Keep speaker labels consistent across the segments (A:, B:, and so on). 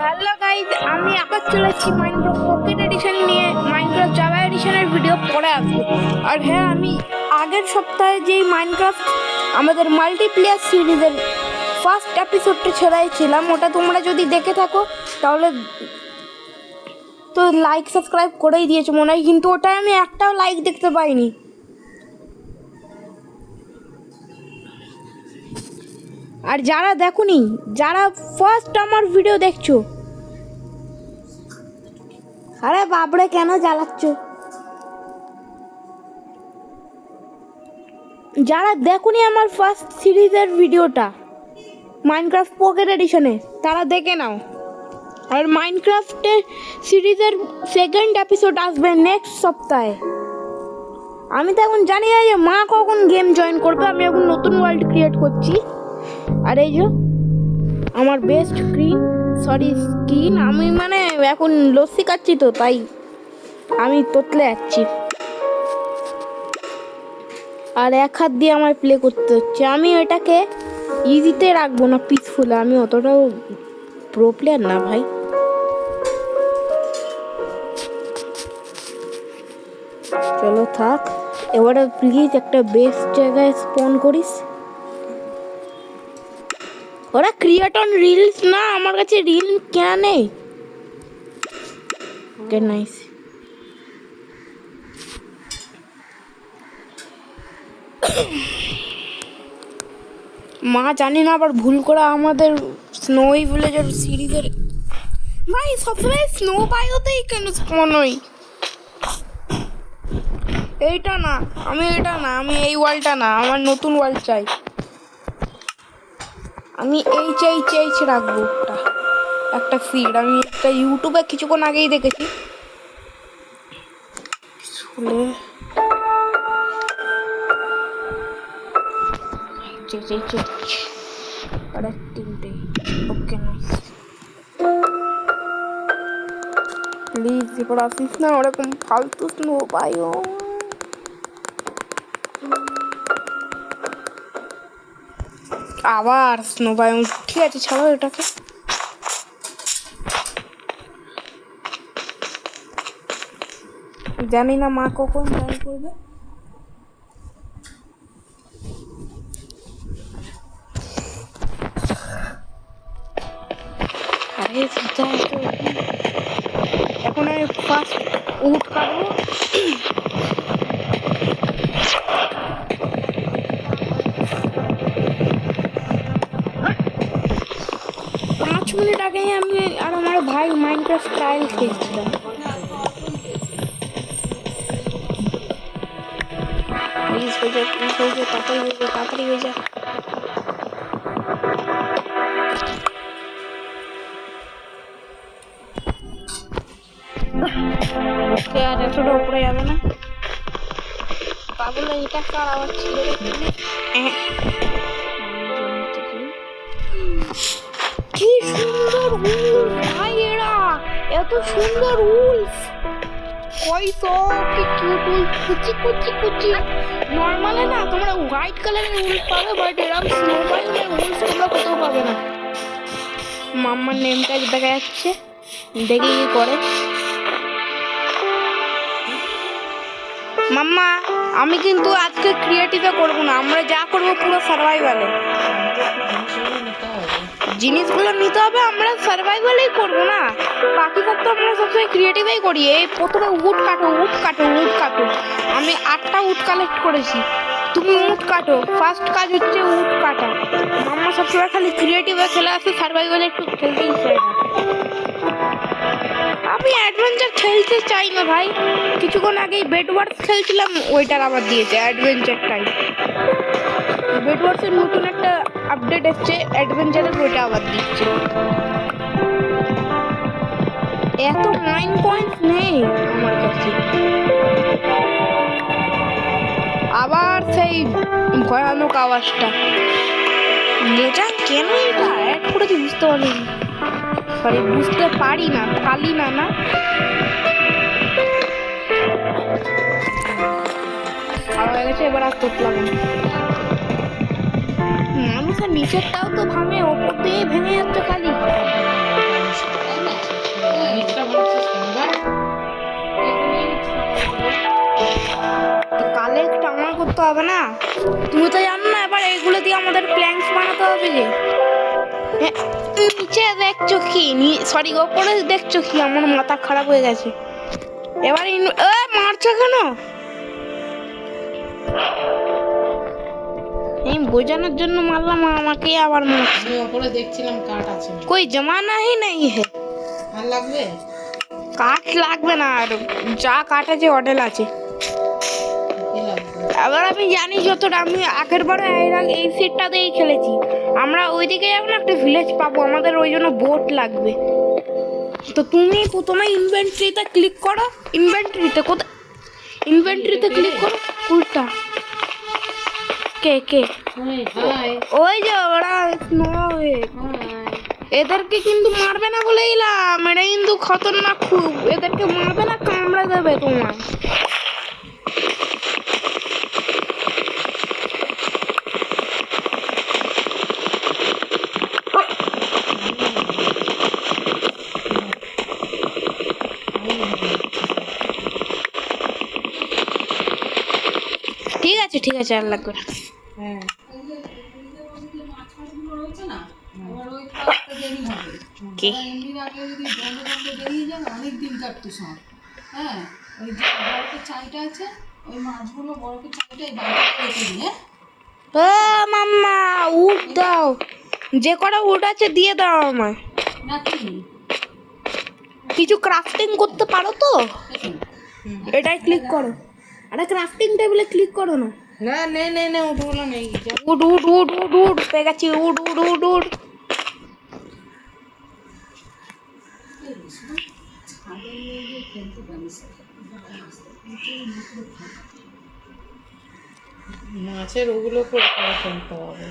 A: Hello guys, আমি আবার চলে এসেছি মাইনক্রাফট পকেট এডিশন নিয়ে। মাইনক্রাফট জাভা এডিশনের ভিডিও পরে আসবে। আর হ্যাঁ, আমি আগের সপ্তাহে যেই মাইনক্রাফট আমাদের মাল্টিপ্লেয়ার সিরিজের ফার্স্ট এপিসোডটা ছেড়েছিলাম, ওটা তোমরা যদি দেখে থাকো তাহলে তো লাইক সাবস্ক্রাইব করেই দিয়েছো মনে হয়, কিন্তু ওটায় আমি একটাও লাইক দেখতে পাইনি। আর যারা দেখোনি, যারা ফার্স্ট আমার ভিডিও দেখছো, আরে বাবরে কেন জ্বালাচ্ছ? যারা দেখোনি আমার ফার্স্ট সিরিজের ভিডিওটা মাইনক্রাফট পকেট এডিশনে, তারা দেখে নাও। আর মাইনক্রাফটের সিরিজের সেকেন্ড এপিসোড আসবে নেক্সট সপ্তাহে। আমি তো এখন জানি না যে মা কখন গেম জয়েন করবে। আমি এখন নতুন ওয়ার্ল্ড ক্রিয়েট করছি। আর এই যে আমার বেস্ট স্কিন, আমি মানে এখন লস্যি খাচ্ছি তো তাই আমি তোতলে যাচ্ছি। আর এক হাত দিয়ে আমায় প্লে করতে হচ্ছে। আমি এটাকে ইজিতে রাখবো না, পিসফুলে। আমি অতটাও প্রো প্লেয়ার না ভাই। চলো থাক, এবারে প্লিজ একটা বেস্ট জায়গায় স্পন করিস। ওরা ক্রিয়েট অন রিলস না, আমার কাছে রিল কেনা নেই। Okay nice. মা জানি না আবার ভুল করে আমাদের স্নোই ভিলেজের সিরিজের ভাই সবসময় স্নো বায়োতেই কেন স্পন হই। এইটা না, আমি এই ওয়ার্ল্ডটা না, আমার নতুন ওয়ার্ল্ড চাই। আমি এইচ রাখবো একটা ফিড। আমি একটা ইউটিউবে কিছুক্ষণ আগেই দেখেছি। আর তিনটে। Okay nice. প্লিজ এবার আসিস না ওরকম ফালতু স্নো বায়ো। আবার স্নো বায়ো, ঠিক আছে ছাড়ো এটাকে। জানি না মা কখন জয়েন করবে। আরে এখন আমি ফার্স্ট উড কাটবো। 5 মিনিট আগে আমি আর আমার ভাই মাইনক্রাফট স্টাইল খেলছিলাম। তাড়াতাড়ি হয়ে যা। আর এতটা উপরে যাবে না পাগল। এটা কার আওয়াজ ছিল? কি সুন্দর উলফ ভাই, এরা এত সুন্দর উলফ। কই তো কি কিউট উলফ, কুচি। নর্মালে না তোমরা হোয়াইট কালারের উলফ পাবে, বাট এরকম স্নো বায়ুর উলফ তোমরা কোথাও পাবে না। মাম্মার নেম ট্যাগ দেখা যাচ্ছে, দেখি কি করে। মাম্মা, আমি কিন্তু আজকে ক্রিয়েটিভে করবো না, আমরা যা করবো পুরো সার্ভাইভালে। জিনিসগুলো নিতে হবে, আমরা সার্ভাইভালেই করবো না। বাকি সব তো আমরা সবসময় ক্রিয়েটিভেই করি। এই প্রথমে উড কাটো। আমি 8টা উড কালেক্ট করেছি, তুমি উড কাটো। ফার্স্ট কাজ হচ্ছে উড কাটা। মাম্মা সবসময় খালি ক্রিয়েটিভে খেলে আসে, সার্ভাইভালে একটু খেলতেই চাই না। আমি অ্যাডভেঞ্চার খেলতে চাই না ভাই। কিছুক্ষণ আগেই বেড ওয়ার্স খেলছিলাম, ওইটার আবার দিয়েছে অ্যাডভেঞ্চার টাইম। বেড ওয়ার্সের নতুন একটা আপডেট এসছে, অ্যাডভেঞ্চারের ওইটা আবার দিচ্ছে। এত মাইন পয়েন্টস নেই আমার কাছে। আবার সেই ভয়ানক আওয়াজটা। মোজা কেন এটা অ্যাড করেছি বুঝতে পারিনি। বুঝতে পারি না না হয়ে গেছে। এবার আর তোতলাম মানুষের নিচেরটাও তো ভাঙে, ওপর দিয়ে ভেঙে যাচ্ছে খালি। হবে না? তুমি তো জানো না, এবার এইগুলো দিয়ে আমাদের প্ল্যাঙ্কস বানাতে হবে যে। নিচে দেখছো কি? সরি, ওপরে দেখছো কি? আমার মাথা খারাপ হয়ে গেছে। এবার মারছো কেন? এই বোঝানোর জন্য মারলাম, আমাকে আবার মারছে।
B: ওপরে দেখছিলাম কাঠ আছে।
A: কই জমানা হি নাই হে।
B: আর লাগবে?
A: কাঠ লাগবে না, আর যা কাঠ আছে অডেল আছে। আবার আমি জানি যতটা, আমি আগের বারে এই সিটটা দিয়েই খেলেছি। আমরা ওইদিকে যাবো না, একটা ভিলেজ পাবো, আমাদের ওই জন্য বোট লাগবে। তো তুমি প্রথমে ইনভেন্টরিতে ক্লিক করো। ইনভেন্টরিতে কোথায়? ইনভেন্টরিতে ক্লিক করো। কোনটা? কে কে? ওই যে ওরা এদেরকে কিন্তু মারবে না বলে এলাম, এটা কিন্তু খতরনাক খুব। এদেরকে মারবে না, কামড়ে দেবে তোমায়। ঠিক আছে ঠিক আছে, আর লাগবে না।
B: হ্যাঁ
A: কি?
B: হ্যাঁ, ওই যে বরফের চাইটা আছে, ওই মাছগুলো বরফের চাইটাই বাইরে রেখে দিই। হ্যাঁ
A: মাম্মা উড দাও, যে কটা উড আছে দিয়ে দাও আমায়।
B: নাকি
A: কিছু ক্রাফটিং করতে পারো তো? এটাই ক্লিক করো। আরে ক্রাফটিং টেবিলে ক্লিক করো না।
B: না নে নে নে, উঠগুলো নেই।
A: উড উড উড উড উড পেয়ে গেছি। উড উড উড উড।
B: মাছের ওগুলো করে ফেলতে হবে,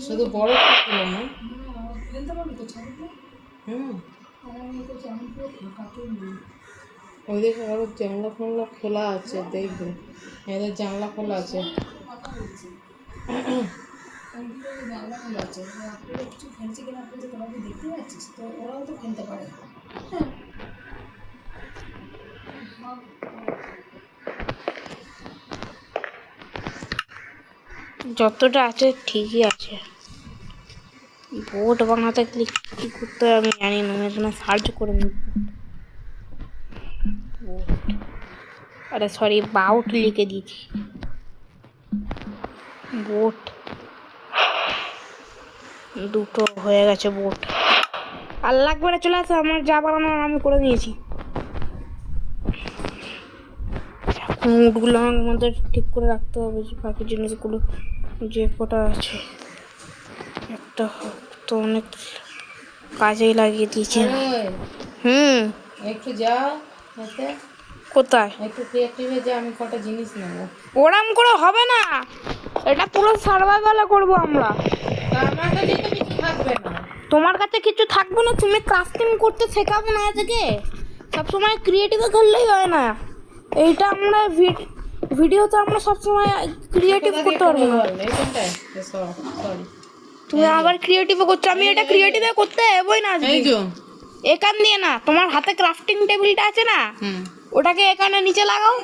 B: শুধু বড় গুলো না। হুম, ওই দেখে আরো জানলা ফানলা খোলা আছে, দেখবে এদের জানলা খোলা আছে।
A: যতটা আছে ঠিকই আছে। বোট বানাতে ক্লিক কি করতে হবে আমি জানি না, আমি এখানে সার্চ করে নিব। আরে সরি, বাউট লিখে দিয়েছি। বোট দুটো হয়ে গেছে। বোট আর লাগবে না, চলে আসো। আমার যা বানানোর আমি করে নিয়েছি। এখন উটগুলো আমাদের ঠিক করে রাখতে হবে, যে বাকি জিনিসগুলো যে কটা আছে একটা তো অনেক কাজেই লাগিয়ে দিয়েছে।
B: একটু যা
A: কোথায়?
B: একটু ক্রিয়েটিভে যা, আমি কটা জিনিস নেবো।
A: ওরম করে হবে না, এটা পুরো সার্ভাইভালে করবো আমরা।
B: আমার কাছে তো কিছু থাকবে না।
A: তোমার কাছে কিছু থাকবে না, তুমি ক্রাফটিং করতে শেখাবো না আজকে। সবসময় ক্রিয়েটিভে করলেই হয় না। এইটা আমরা ভিডিওতে আমরা সবসময় ক্রিয়েটিভ করতে পারবো না। তুমি আবার ক্রিয়েটিভে করছো, আমি এটা ক্রিয়েটিভে করতে এবই না আজকে। এখান দিয়ে না, তোমার হাতে ক্রাফটিং টেবিলটা আছে না, ওটাকে এখানে নিচে লাগাও।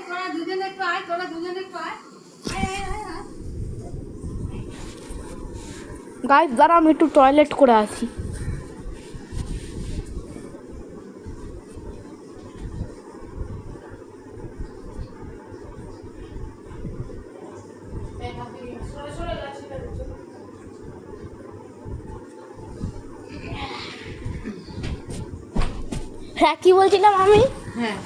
A: গাইস দাঁড়া, আমি একটু টয়লেট করে আসি। হ্যাঁ কি বলছিলাম আমি?
B: হ্যাঁ,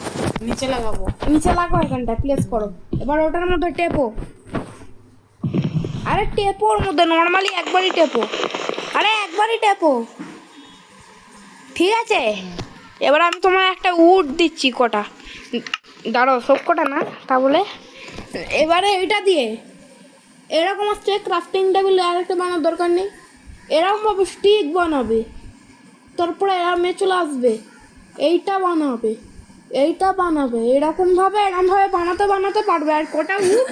B: নিচে লাগাবো।
A: নিচে লাগাও, এখানটা প্লেস করো। এবার ওটার মধ্যে টেপো। আরে টেপো, ওর মধ্যে নর্মালি একবারই টেপো। আরে একবারই টেপো, ঠিক আছে? এবার আমি তোমার একটা উড দিচ্ছি, কটা দাঁড়ো, সব কটা না তা বলে। এবারে এটা দিয়ে এরকম আসছে ক্রাফটিং টেবিল, আর একটা বানানোর দরকার নেই। এরকমভাবে স্টিক বানাবে, তারপরে এরকম চলে আসবে, এইটা বানাবে, এইটা বানাবে, এরকমভাবে বানাতে বানাতে পারবে। আর কটা উড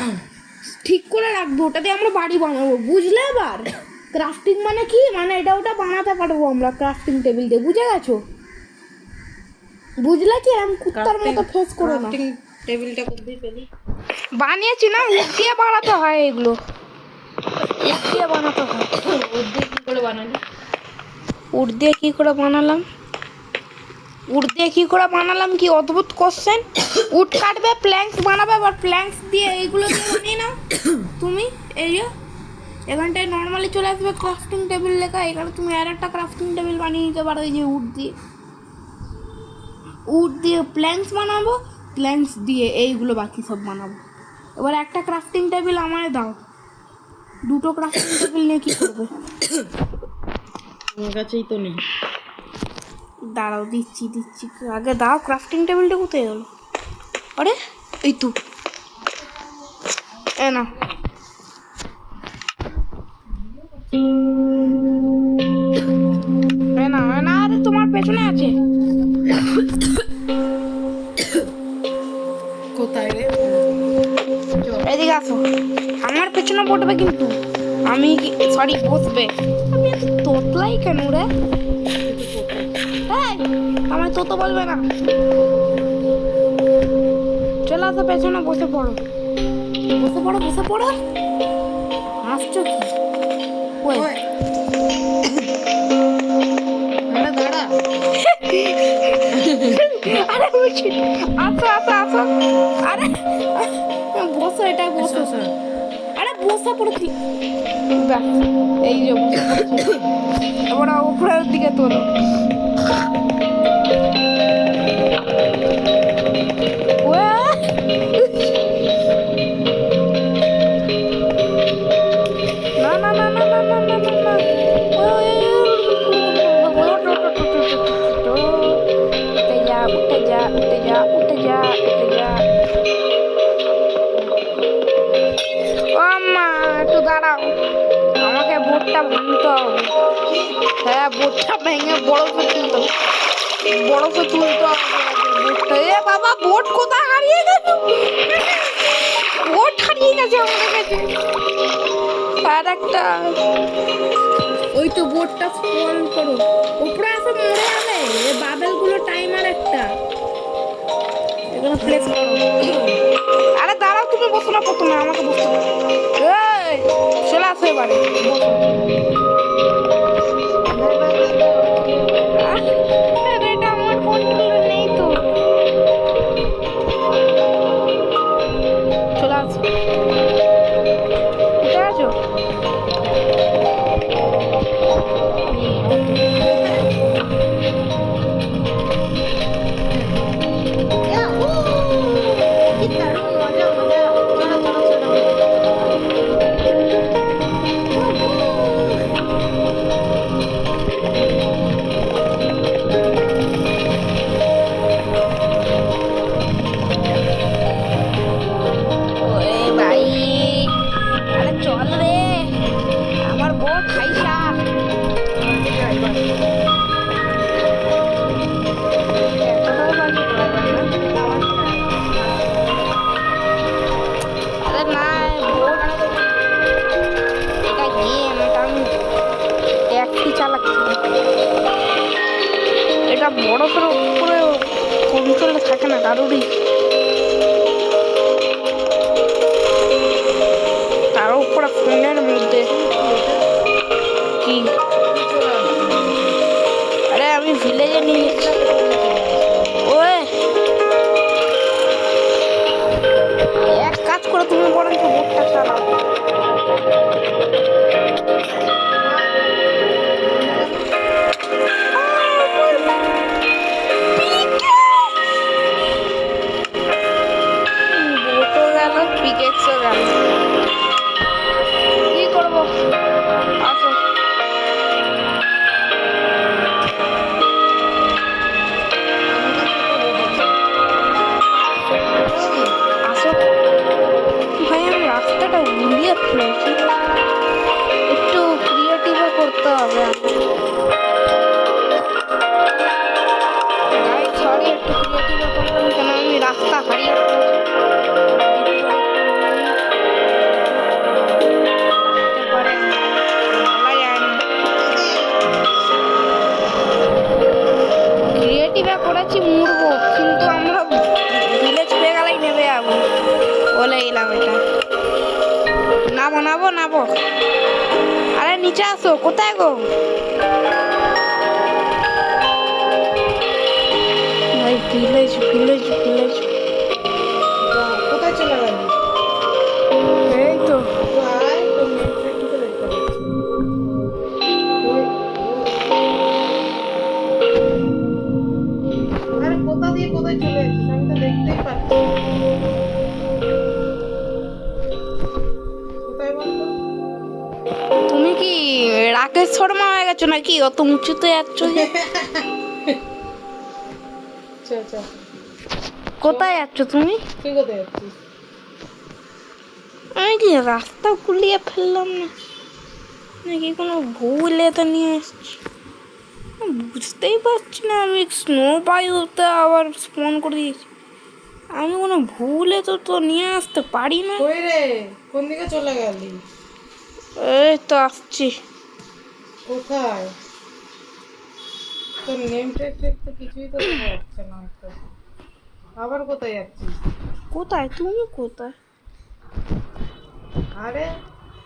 A: ঠিক করে রাখবো, ওটা দিয়ে আমরা বাড়ি বানাবো, বুঝলে? এবার ক্রাফটিং মানে কি, মানে এটা ওটা বানাতে পারবো আমরা ক্রাফটিং টেবিল দিয়ে, বুঝে গেছো? বুঝলে কি? আমি কুত্তার মতো ফেস করো না।
B: টেবিলটা কোথায় পেলি?
A: বানিয়েছি না, উড দিয়ে বানাতে হয় এগুলো, উড দিয়ে বানাতে হয়।
B: ওর দিয়ে কি করে বানালি?
A: উড দিয়ে কী করে বানালাম, উড দিয়ে কী করে বানালাম, কি অদ্ভুত কোশ্চেন। উড কাটবে, প্ল্যাঙ্কস বানাবে, আবার প্ল্যাঙ্কস দিয়ে এইগুলো দিয়ে বানিয়ে নাও তুমি। এই যে এখানটায় নর্মালি চলে আসবে ক্রাফটিং টেবিল লেখা, এখানে তুমি আর একটা ক্রাফটিং টেবিল বানিয়ে নিতে পারো। এই যে উড দিয়ে, উড দিয়ে প্ল্যাঙ্কস বানাবো, প্ল্যাঙ্কস দিয়ে এইগুলো বাকি সব বানাবো। এবার একটা ক্রাফটিং টেবিল আমায় দাও, দুটো ক্রাফটিং টেবিল নিয়ে কী করবে?
B: আমার কাছেই তো নেই।
A: দাঁড়াও, দিচ্ছি দিচ্ছি, আগে দাও। ক্রাফটিং টেবিলটা কোথায় গেলো? আরে এই তো, এ না, আরে তোমার পেছনে আছে।
B: কোথায় রে?
A: এদিকে আসো, আমার পেছনে পড়বে কিন্তু, আমি সরি বসবে। আমি এত তোতলাই কেন রে? এই, আমায় তোতো বলবে না। চলে আসো পেছনে, বসে পড়ো, বসে পড়ো, বসে পড়ো। হাসছো কি? ওই
B: দাঁড়া দাঁড়া।
A: আরে বুঝি, আসো আসো আসো, আরে বসো, এটা বসো। আরে বসে পড়েছি, ব্যাস এই যে বসে পড়েছি। এবার উপরের দিকে তোলো। না না না না না না না না না, উঠে যা উঠে যা উঠে যা উঠে যা উঠে যা। ও মা, একটু দাঁড়াও, আমাকে বোটটা ভাঙতে হবে। হ্যাঁ, বোটটা ভেঙে বরফে তুলতে হবে, বরফে তুলতে হবে বোটটা। এ বাবা, বোট কোথায় হারিয়ে গেল? বোট হারিয়ে গেছে আমাদের কাছে। আর একটা, ওই তো বোটটা স্ক্রল করো, উপরে আসে, মরে যাবে। এই বাবেলগুলো টাইমার একটা, এখানে প্লেস করো। আরে দাঁড়াও, তুমি বসো না প্রথমে, আমাকে বসতে দাও। এই চলে আসো এবারে, বসো। আরে এটা আমার কন্ট্রোলে নেই তো। চলে আসো, কোথায় আছো? ওরে ভাই, আরে চল রে, আমার বোট খাইছা। এতটাও বাজে driver না। আরে না, বোট, এটা গেম, এটা আমি ট্যাক্সি চালাচ্ছি। এটা বরফের উপরে কন্ট্রোলে থাকে না কারোরই, তার উপরে ফোনের মধ্যে। কি? আরে আমি ভিলেজে নিয়ে যাচ্ছি। ওই এক কাজ করে, তুমি বরঞ্চ বোটটা চালাও। বোটও গেল, পিকেক্সও গেল, কি করবো? আসো, আসো ভাই, আমি রাস্তাটা ঘুরিয়ে ফেলেছি, একটু ক্রিয়েটিভও করতে হবে। সরি, একটু ক্রিয়েটিভও করতাম, কেন আমি রাস্তা হারিয়ে ফেলেছি। ক্রিয়েটিভে করেছি মুড়বো, কিন্তু আমরা ভিলেজ পেয়ে গেলেই নেবে যাবো বলে এলাম। নাবো নাবো নাবো। আরে নিচে আসো, কোথায় গো? ভাই ভিলেজ ভিলেজ ভিলেজ।
B: কোথায় চলে গেল?
A: এই তো
B: আয় তো মেন ট্রেনটা দেখতে পাচ্ছি। আরে কোথা দিয়ে কোথায় চলে এসেছিস আমি তো দেখতেই পাচ্ছি। কোথায় বলতো?
A: তুমি কি রাকেশ শর্মা হয়ে গেছো নাকি? অত উঁচুতে যাচ্ছ যে?
B: চল চল।
A: কোথায় যাচ্ছ তুমি?
B: তুই কোথায় যাচ্ছিস?
A: আমি কি রাস্তা গুলিয়ে ফেললাম না নাকি কোনো ভুল এতে নিয়ে এসছি? বুঝতেই পারছি না। আমি স্নো বায়ুতে আবার স্পন করে দিয়েছি। আমি কোনো ভুলে তো নিয়ে আসতে পারি না।
B: কই রে? কোন দিকে চলে গেলি?
A: এই তো আসছি।
B: কোথায়? তোর নেম ট্যাগ ট্যাগ তো কিছুই তো দেখা যাচ্ছে না একটা। আবার কোথায় যাচ্ছিস?
A: কোথায় তুমি? কোথায়?
B: আরে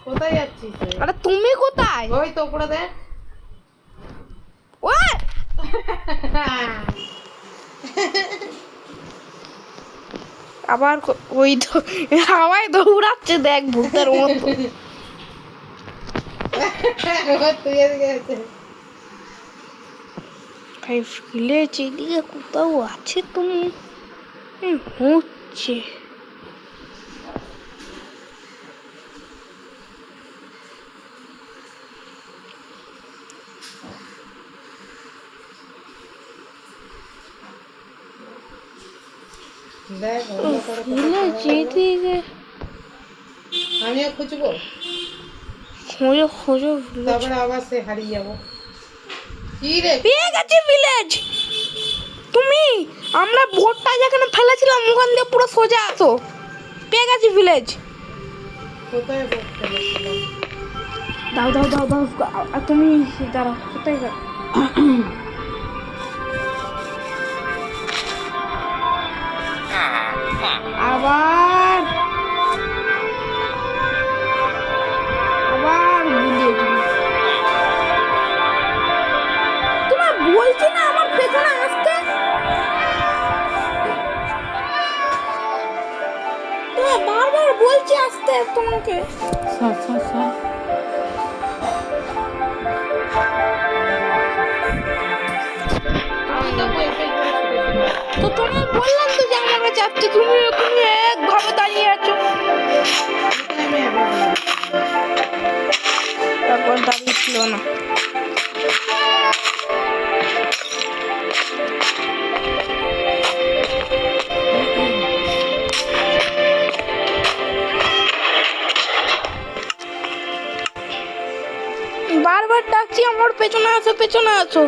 B: কোথায় যাচ্ছিস রে?
A: আরে তুমি কোথায়?
B: ওই তো উপরে দেখ।
A: ওই আবার ওই তো হাওয়ায় দৌড়াচ্ছে, দেখ ভূতের মতো।
B: তুই এদিকে আছে।
A: ভাই ভিলেজ এদিকে কোথাও আছে তুমি? হচ্ছে
B: দেখ
A: ভিলেজ এদিকে।
B: আমিও খুঁজবো,
A: খোঁজো খোঁজো village।
B: তারপরে আবার সে হারিয়ে যাবো। কি রে?
A: পেয়ে গেছি ভিলেজ। তুমি আমরা বোটটা যেখানে ফেলেছিলাম ওখান দিয়ে পুরো সোজা আসো। পেয়ে গেছি ভিলেজ।
B: কোথায় বসতে গেছিলাম?
A: দাও দাও দাও দাও। আর তুমি দাঁড়াও, কোথায় গেল? আবার আবার ভুলে গেছি। তোমার বলছি না আমার পেছনে আসতে? তোমার বারবার বলছি আসতে তোমাকে।
B: সর সর সর। আমি তো বই বই করে ছুটেছিলাম।
A: তো তুমি বললাম তো যে আমার কাছে আসতে, তুমি তুমি একভাবে দাঁড়িয়ে আছো।
B: আমি এবার বলবো।
A: তারপর দাঁড়িয়ে ছিল না। বারবার ডাকছি আমার পেছনে আসো পেছনে আসো।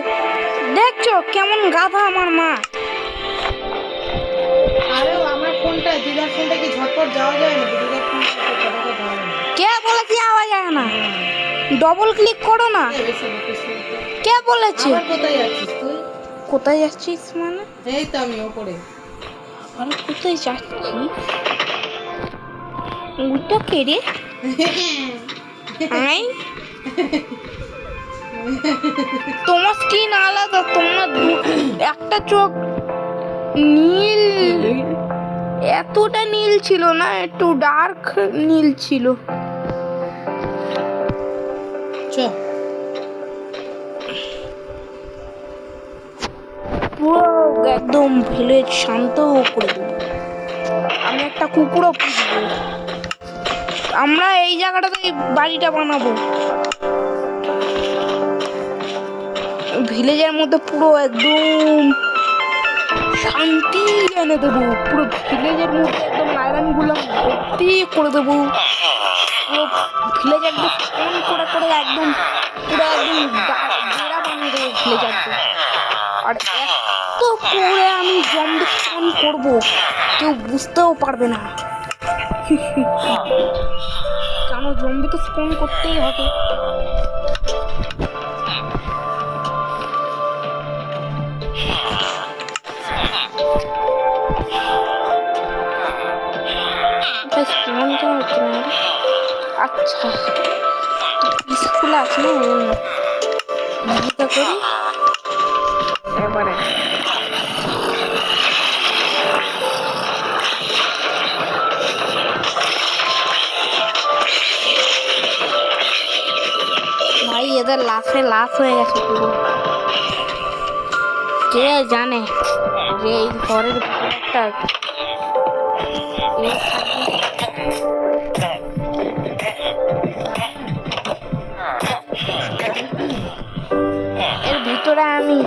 A: দেখছো কেমন গাধা আমার মা।
B: আরে আমার ফোনটা, দিদার ফোনটা কি ঝটপট যাওয়া যায় না? দিদার ফোনটা ফটাফট যাওয়া যায় না।
A: কে বলেছে আওয়াজ যায় না? ডবল ক্লিক করো না।
B: বেশি বকিস না তো।
A: কে বলেছে?
B: আবার কোথায় যাচ্ছিস তুই?
A: কোথায় যাচ্ছিস মানে?
B: এই তো আমি ওপরে।
A: আরে কোথায় যাচ্ছি? ওটা কে রে? আই তোমার স্কিন আলাদা। তোমার একটা চোখ নীল, এতটা নীল ছিল না, একটু ডার্ক নীল ছিল।
B: চ।
A: পুরো একদম ভিলেজ শান্ত করে দেবো। আমি একটা কুকুরও পুষবো। আমরা এই জায়গাটাতে বাড়িটা বানাবো। ভিলেজের মধ্যে পুরো একদম শান্তি এনে দেবো। পুরো ভিলেজের মধ্যে একদম আয়রনগুলো ভর্তি করে দেবো। পুরো ভিলেজ একদম অন করে করে একদম পুরো একদম ডেরা বানিয়ে দেবো ভিলেজ একদম। আর এত করে আমি জম্বি স্পন করবো কেউ বুঝতেও পারবে না। কেন জম্বি তো স্পন করতেই হবে। স্পন কেন হচ্ছে না? আর আচ্ছা স্কুল আছে না ভিডিওটা করি এবারে। ভাই এদের লাশ হয়ে গেছে পুরো। কে জানে যে এই ঘরের ভিতরটা এর ভিতরে আমি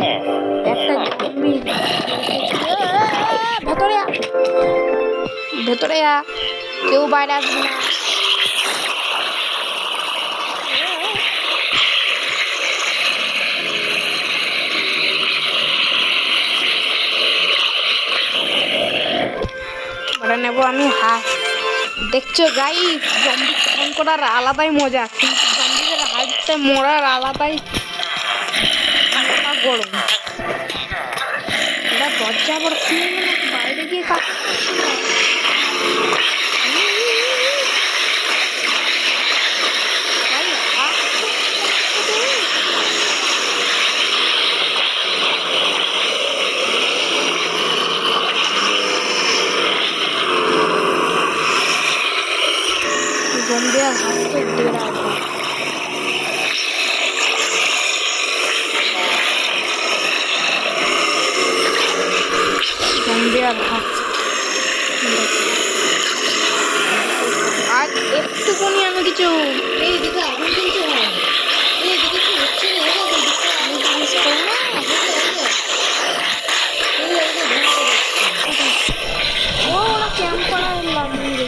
A: একটা জম্বি ভেতরে কেউ বাইরে আসবে না। নেবো আমি হাত। দেখছো গাই জম্বি ফোন করার আলাদাই মজা, কিন্তু জম্বিদের হাতে মরার আলাদাই গরম। এটা দরজা আবার খুলে বাইরে গিয়ে কাজ জম্বি আর হাতে দেড়া জম্বি আর হাত আর একটুখানি আমি কিছু
B: এইদিকে আগুন কিন্তু হয়, এইদিকে কি হচ্ছে না,
A: ওরা ক্যাম্প করা লাগিয়ে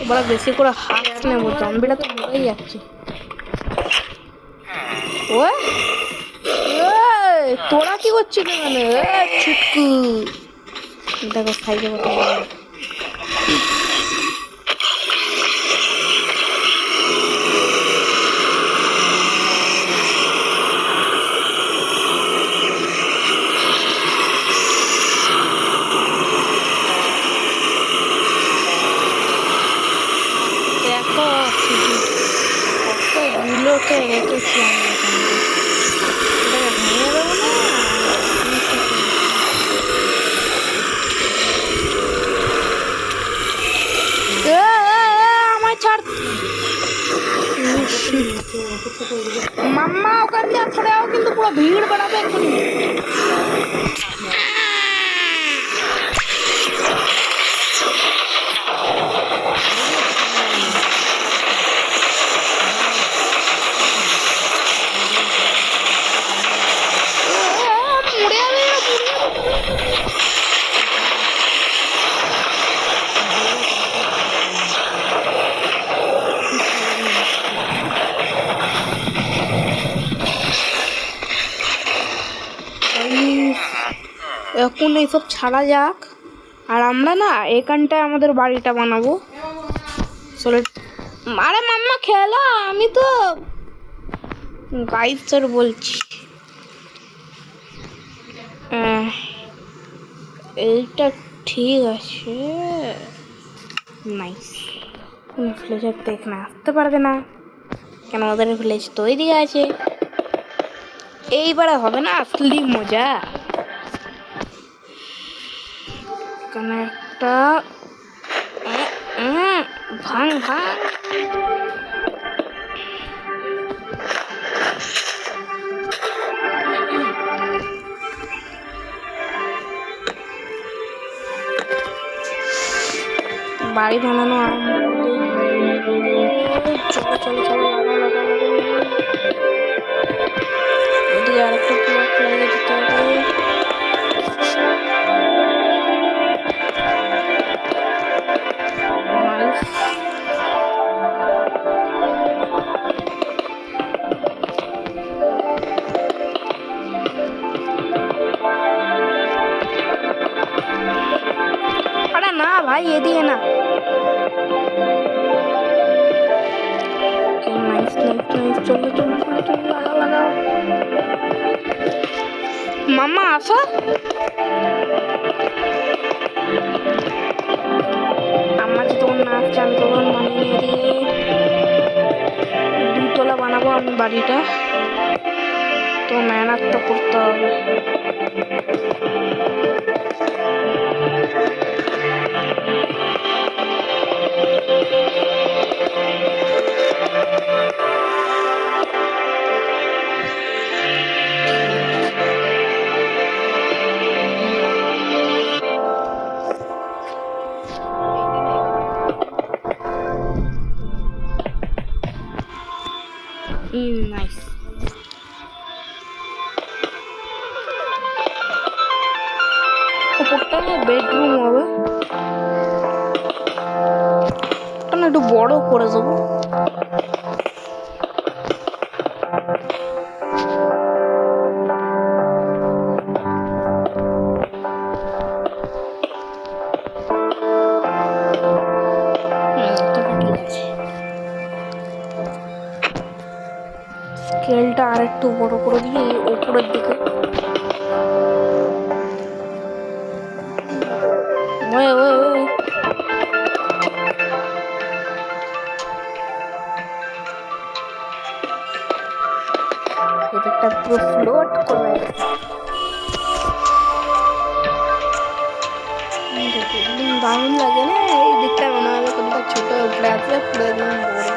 A: এবার বেশি করে হাত নেবো, জম্বিটা তো মরেই যাচ্ছে। ও তোরা কি করছিস এখানে? ছুটকু দেখো সাইডে কত কতগুলোকে রেখেছি আমি এখানে। ভেঙে দেবো না আমার ছাড় মাম্মা ওখান দিয়ে সরে যাও, কিন্তু পুরো ভিড় বাড়াবে এক্ষুনি। এখন এইসব ছাড়া যাক, আর আমরা না এখানটায় আমাদের বাড়িটা বানাবো। চলে আরে মাম্মা খেলা, আমি তো গাইড বলছি। এইটা ঠিক আছে, নাইস। ভিলেজার তো এখানে আসতে পারবে না, কেন ওদের ভিলেজ তৈরি আছে। এইবারে হবে না আসলি মজা। এখানে একটা ভাঙ ভাঙ বাড়ি বানানো আরম্ভ করে। চলো চলো চলো লাগা এদিকে আরেকটা ব্লক লাগিয়ে দিতে হবে। ভাই এদিকে না। নাইস নাইস নাইস, চলো চলো চলো চলো, লাগাও লাগাও। মামা আসো। আমার যে তোমার নাচ চান তখন বানিয়ে দিয়ে দুতলা বানাবো আমি বাড়িটা, তো মেহনত তো করতে হবে। নাইস। উপরটা না বেডরুম হবে, ওটা না একটু বড় করে দেবো। স্কেলটা আর একটু বড় করে দিয়ে উপরের দিকে। ওই ওই ওই, এটা পুরো ফ্লোট করে দারুণ লাগে না? এই দিকটা মনে হবে কোনটা ছোট উপরে আছে, পুরো একদম বড়।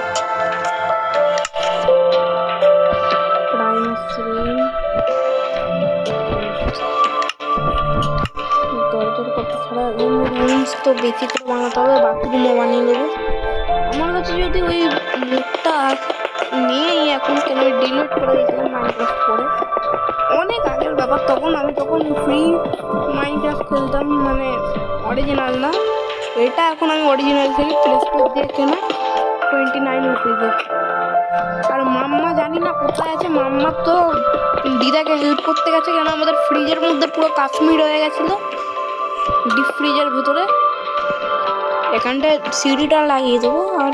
A: রুমস তো বেশি করে বানাতে হবে, বাথরুমও বানিয়ে নেবো। আমার কাছে যদি ওই মুখটা নেই এখন, কেন ডিলিট করে দিয়েছিলাম মাইনক্রাফট করে, অনেক আগের ব্যাপার। আমি তখন ফ্রি মাইনক্রাফট খেলতাম, মানে অরিজিনাল না। এটা এখন আমি অরিজিনাল খেলি, প্লে স্টোর দিয়ে কেনা, 29 রুপিজে। আর মাম্মা জানি না কোথায় আছে, মাম্মা তো দিদাকে হেল্প করতে গেছে, কেন আমাদের ফ্রিজের মধ্যে পুরো কাশ্মীর হয়ে গেছিলো ডিপ ফ্রিজের ভিতরে। এখানটায় সিঁড়িটা লাগিয়ে দেবো আর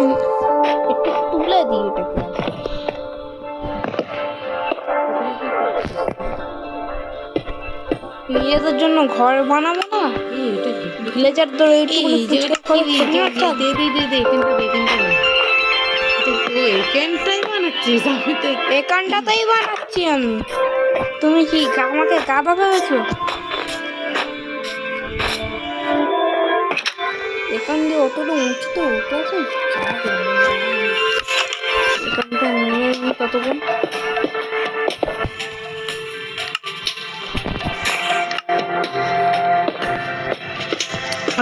A: একটু তুলে দিই এটাকে। নিজেদের জন্য ঘর বানাবো না, ভিলেজার তো এখানটাতেই বানাচ্ছি আমি। তুমি কি আমাকে গাধা ভেবেছো? এখান দিয়ে অতটা উঁচু তো উঠে আছে, এখানটা নিয়ে নিই ততক্ষণ।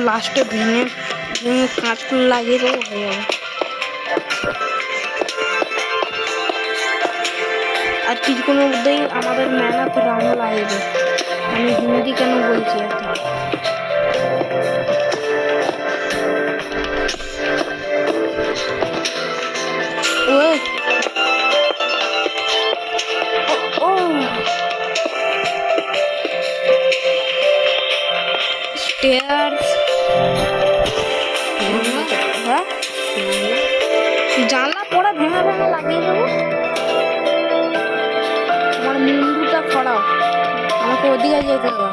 A: লাস্টে ভেঙে ভেঙে কাঁচ লাগিয়ে দেবো, হয়ে যাবে। আর কিছুক্ষণের মধ্যেই আমাদের মেহনত রঙ লাগবে। আমি হিন্দি কেন বলছি এত? স্টেয়ার্স, হ্যাঁ জানলা পড়া ভেঙে ভেঙে লাগিয়ে দেবো। আমার মুন্ডুটা খড়াও, আমাকে ওদিকে যেতে হবে।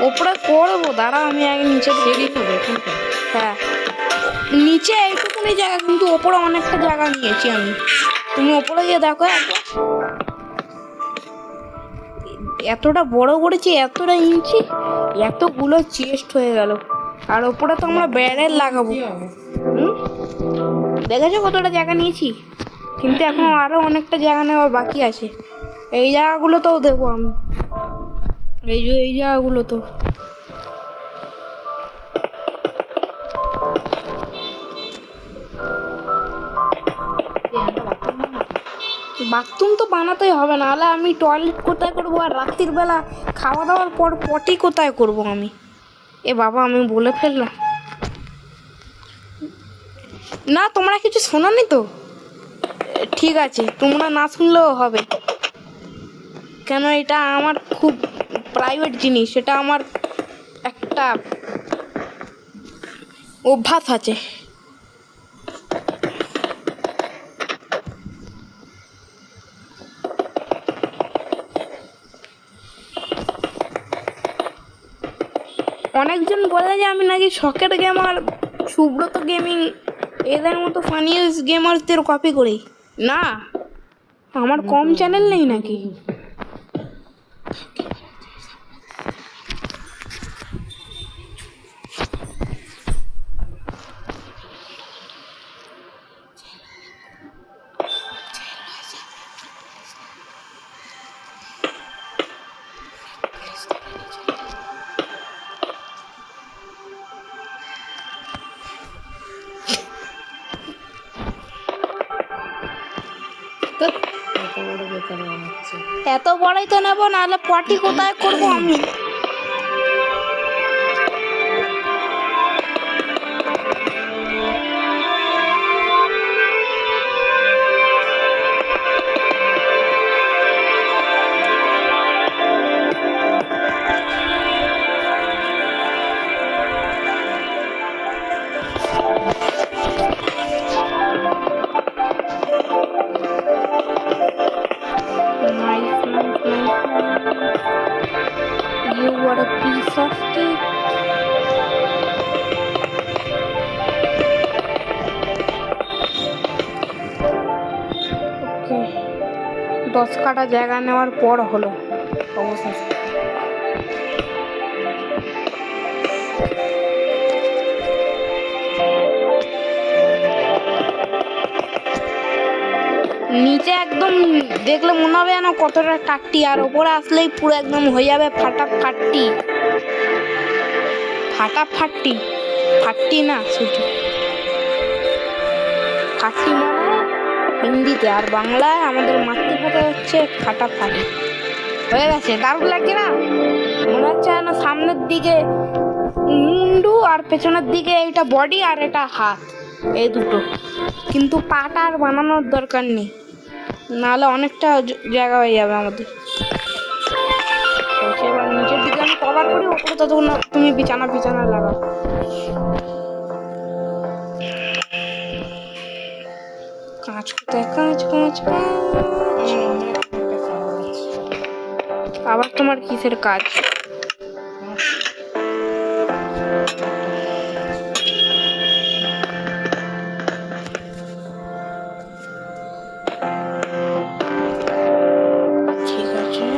A: ওপরে করবো, দাঁড়া আমি আগে নিচে বেরিয়ে পড়বো। হ্যাঁ নিচে এইটুকুনি জায়গা, কিন্তু ওপরে অনেকটা জায়গা নিয়েছি আমি। তুমি ওপরে গিয়ে দেখো, এতটা বড় করেছি, এতটা ইঞ্চি, এতগুলো চেস্ট হয়ে গেল। আর ওপরে তো আমরা ব্যারেল লাগাবো। দেখেছো কতটা জায়গা নিয়েছি, কিন্তু এখন আরো অনেকটা জায়গা নেওয়া বাকি আছে। এই জায়গাগুলো তো দেবো আমি, এই জায়গাগুলো তো। বাথরুম তো বানাতেই হবে, নাহলে আমি টয়লেট কোথায় করবো? আর রাত্রির বেলা খাওয়া দাওয়ার পর পটি কোথায় করব আমি? এ বাবা, আমি বলে ফেললাম না। তোমরা কিছু শোনোনি তো? ঠিক আছে, তোমরা না শুনলেও হবে, কেন এটা আমার খুব প্রাইভেট জিনিস। এটা আমার একটা অভ্যাস আছে। অনেকজন বলে যে আমি নাকি শখের গেমার, সুব্রত গেমিং এদের মতো ফানিয়েস্ট গেমারদের কপি করি। না, আমার কম চ্যানেল নেই নাকি? তো
B: এত বড় বেকার বানাচ্ছে।
A: এত বড়ই তো নেবো, নাহলে পটি কোথায় করবো আমি? Nice, nice, nice. You were a piece of cake. Okay. 10 কাঠা জায়গা নেওয়ার পর হলো অবশেষে। নিচে একদম দেখলে মনে হবে যেন কতটা কাটটি, আর ওপরে আসলেই পুরো একদম হয়ে যাবে ফাটাফাটি। ফাটাফাটি, ফাটটি না শুধু কাটটি মানে হিন্দিতে, আর বাংলায় আমাদের মাতৃভাষা হচ্ছে ফাটাফাটি। হয়ে গেছে, দারুণ লাগছে না? মনে হচ্ছে যেন সামনের দিকে মুন্ডু আর পেছনের দিকে এটা বডি আর এটা হাত, এই দুটো। কিন্তু পাটা আর বানানোর দরকার নেই, নাহলে অনেকটা জায়গা হয়ে যাবে আমাদের। এবার নিচের দিকে আমি কভার করি, ওপরে ততক্ষণ তুমি বিছানা বিছানা লাগাও। কাঁচ কোথায়? কাঁচ কাঁচ কাঁচ। আবার তোমার কিসের কাজ? ঠিক আছে,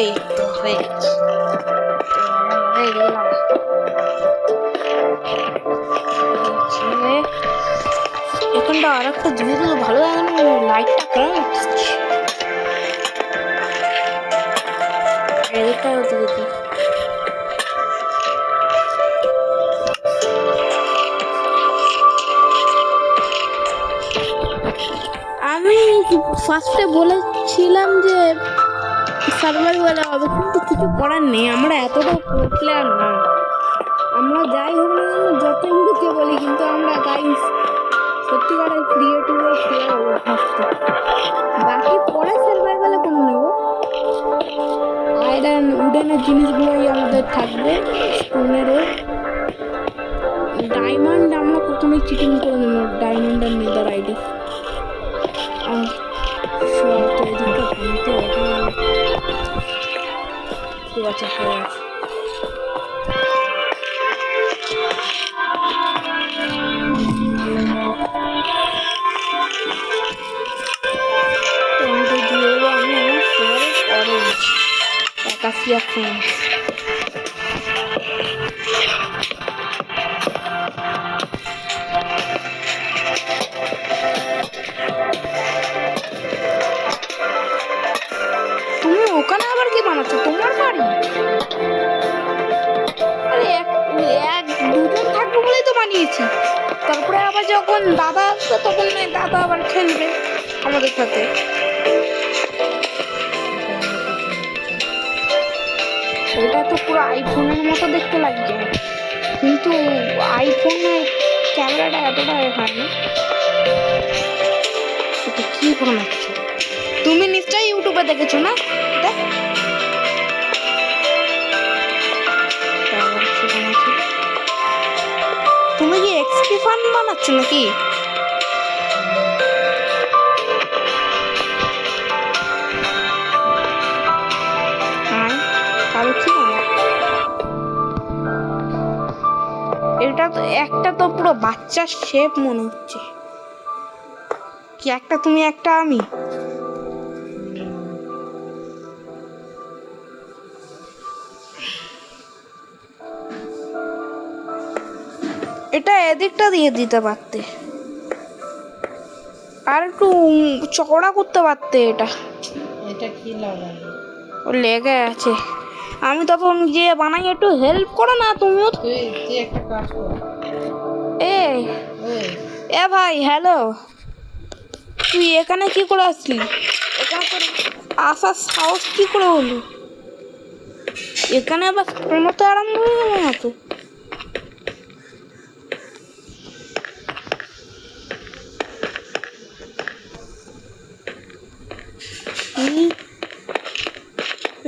A: এই তো হয়ে গেছে। হয়ে গেলাম। এখানটা আর একটা জিনিস ভালো লাগে না, লাইটটা কম আসছে। এদিকটা হতে দেখি। আমি ফার্স্টে বলেছিলাম যে সার্ভাইভাল হবে, কিন্তু কিছু করার নেই, আমরা এতটা প্লেয়ার না। আমরা যাই হোক না কেন, যত মুখে বলি, কিন্তু আমরা গাইস সত্যিকারের ক্রিয়েটিভের খেলা অভ্যস্ত। বাকি পরে সার্ভাইভালে কোনো নেব, আয়রন উডেনের জিনিসগুলোই আমাদের থাকবে। স্টোনেরও ডায়মন্ড আমরা কখনোই চিটিং করে নেব, ডায়মন্ড আর নেদার আইডি। ঠিক আছে, হয়ে গেছে। Acacia Friends. তুমি ওখানে আবার কি বানাচ্ছো? তোমার বাড়ি? আরে এক দুজন থাকবো বলেই তো বানিয়েছি। তারপরে আবার যখন দাদা আসবে তখন দাদা আবার খেলবে আমাদের সাথে। এটা তো পুরো আইফোনের মতো দেখতে লাগছে, কিন্তু আইফোনের ক্যামেরাটা এতটা হয় না। এটা কি বানাচ্ছে? তুমি নিশ্চয়ই ইউটিউবে দেখেছো না এটা? এটা আবার কি বানাচ্ছে? তুমি কি এক্সপি ফান বানাচ্ছ নাকি? হ্যাঁ, তাহলে কি বানাচ্ছ? এটা তো একটা তো পুরো বাচ্চার শেপ মনে হচ্ছে। কি একটা তুমি একটা আমি? এটা এদিকটা দিয়ে দিতে পারতে, আর একটু চওড়া করতে পারতে। এটা
B: এটা কি লাগালো?
A: ও লেগে আছে। আমি তখন যে বানাই একটু হেল্প করো না তুমিও।
B: তুই একটা কাজ কর।
A: এ
B: ওই
A: এ ভাই, হ্যালো, তুই এখানে কি করে আসলি? এখানে তোর আসার সাহস কি করে হলো? এখানে আবার প্রণত আরম্ভ হয়ে গেল না তো?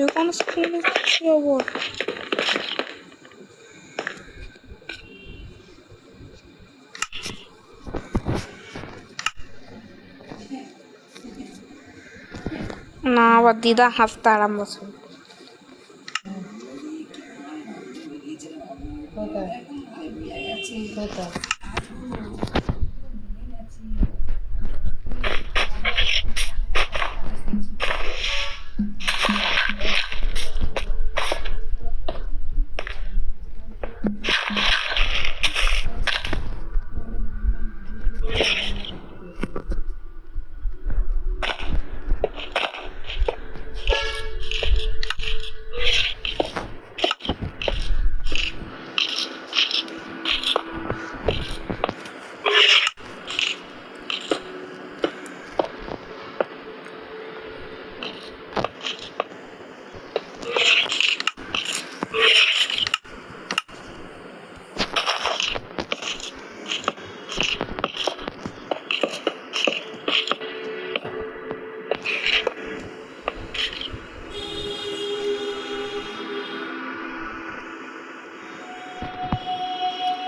A: এখানে স্কুলে কি আবার? না, আবার দিদা হাসতে আরম্ভ করবে।
B: কোথায় কোথায়?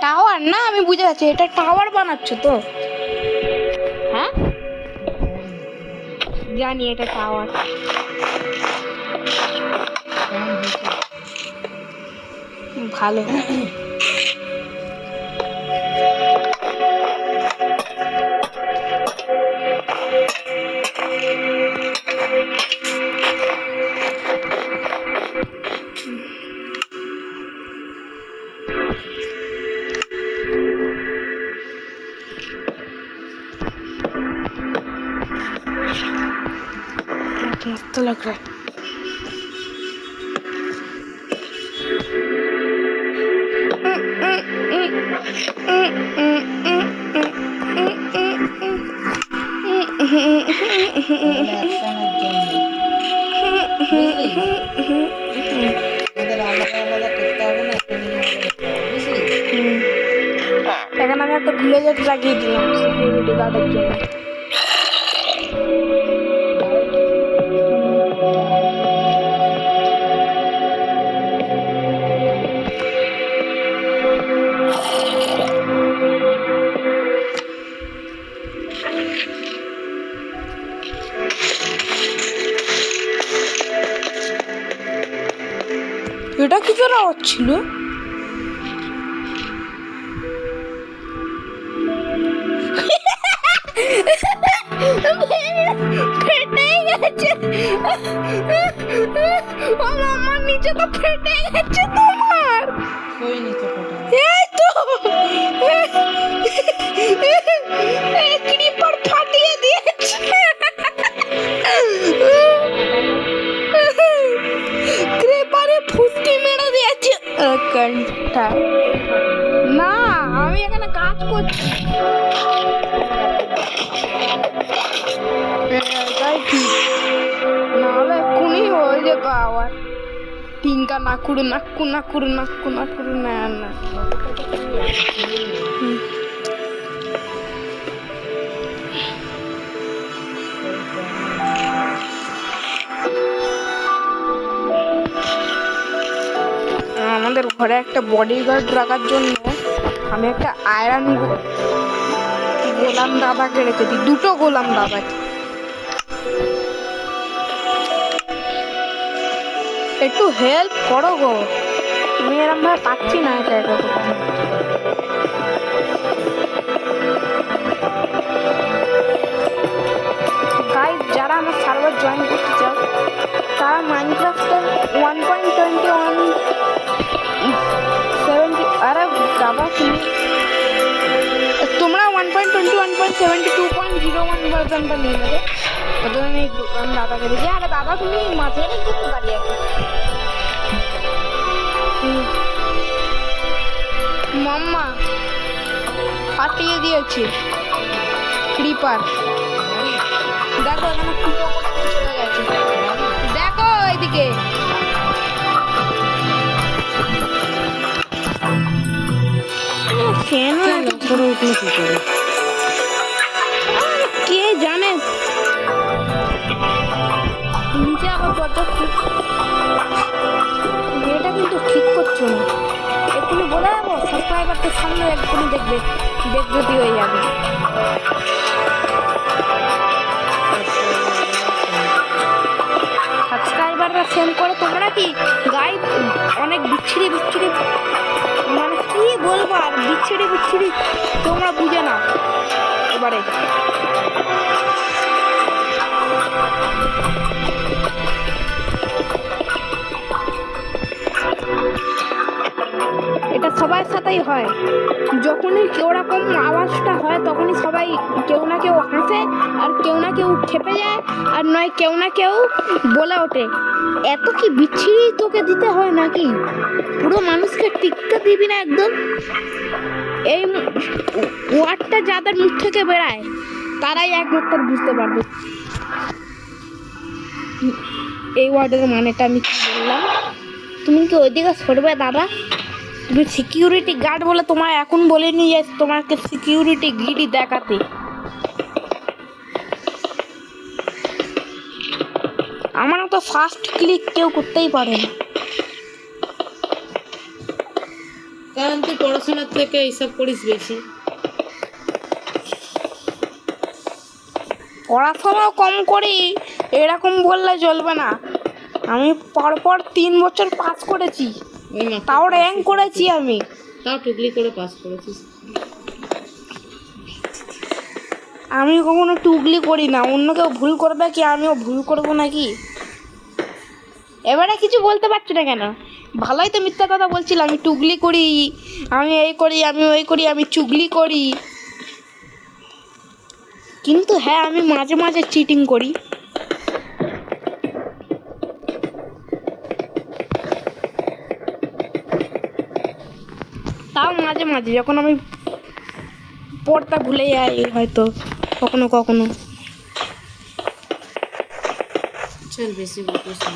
A: টাওয়ার না, আমি বুঝে যাচ্ছি এটা টাওয়ার বানাচ্ছ তো। হ্যাঁ, জানি এটা টাওয়ার। ভালো। मस्त लग रहा है। এখন আমি একটা ভিলেজের লাগিয়ে দিলাম সিকিউরিটি গার্ডের জন্য। এটা কি তোর আওয়াজ ছিল? ফেটে গেছে। ও মামা, নিচে তো ফেটে গেছে তোমার।
B: কই নিচে ফটো?
A: এই তো এই ক্রিপার ফাটিয়ে দিয়েছে। ক্রিপারে ফুসকি মেরে দিয়েছে কানটা। না, আমি এখানে কাজ করছি। এটাই ঠিক, নাহলে এক্ষুনি হয়ে যেত আবার। টিঙ্কা নাকুড়ু নাক্কু নাকুড়ু নাক্কু নাকুড়ু না না আমাদের ঘরে একটা বডিগার্ড রাখার জন্য আমি একটা আয়রন গোলাম দাদাকে রেখেছি, দুটো গোলাম দাদাকে। একটু হেল্প করো গো, আমি এরকম ভাবে পাচ্ছি না একা একা করতে। গাইস, যারা আমার সার্ভার জয়েন করতে চাও তারা মাইনক্রাফটের 1.2170 আরে দাদা তোমরা 1.21.72.01 ভার্সনটা নিয়ে নেবে। ওদের আমি দাদাকে দেখি, আরে দাদা তুমি মাঝে করতে দাঁড়িয়ে আছো। মাম্মা ফাটিয়ে দিয়েছে ক্রিপার, দেখো এখানে কুপো চলে গেছে, দেখো এইদিকে। কে জানে নিচে আবার কত, এটা কিন্তু ঠিক করছো না। এক্ষুনি বলে যাবো সাবস্ক্রাইবারটা সামনে এক্ষুনি দেখবে, বেজ্জতি হয়ে যাবে। সাবস্ক্রাইবাররা সেন্ড করে তোমরা কি গাই অনেক বিচ্ছিরি বিচ্ছিরি, মানে কি বলবো আর, বিচ্ছিরি বিচ্ছিরি তোমরা বুঝে না। এবারে এটা সবার সাথেই হয়, যখনই ওরকম আওয়াজটা হয় তখনই সবাই কেউ না কেউ হাসে আর কেউ না কেউ খেপে যায়, আর নয় কেউ না কেউ বলে ওঠে এত কি বিচ্ছিরি তোকে দিতে হয় নাকি, পুরো মানুষকে টিক্কা দিবি না একদম। এই ওয়ার্ডটা যাদের মুখ থেকে বেড়ায় তারাই একমাত্র বুঝতে পারবে এই ওয়ার্ডের মানেটা আমি কি বললাম। তুমি কি ওইদিকে সরবে দাদা? তুমি সিকিউরিটি গার্ড বলে তোমার এখন বলিনি যে তোমাকে সিকিউরিটি গিরি দেখাতে। আমার তো ফার্স্ট ক্লিক কেউ করতেই পারে না,
B: কারণ তুই পড়াশোনার থেকে এইসব করিস বেশি।
A: পড়াশোনাও কম করি এরকম বললে চলবে না। আমি পরপর 3 বছর পাস করেছি, তাও র্যাঙ্ক করেছি আমি,
B: তাও টুকলি করে পাস করেছিস।
A: আমি কখনো টুকলি করি না, অন্য কেউ ভুল করবে কি আমিও ভুল করবো নাকি? এবারে কিছু বলতে পারছি না কেন? ভালোই তো মিথ্যা কথা বলছিলাম, আমি টুকলি করি, আমি এই করি, আমি ওই করি, আমি চুগলি করি। কিন্তু হ্যাঁ, আমি মাঝে মাঝে চিটিং করি। তাও মাঝে মাঝে যখন আমি পড়তে ভুলে যাই হয়তো কখনো কখনো।
B: চল বেশি বকিস না,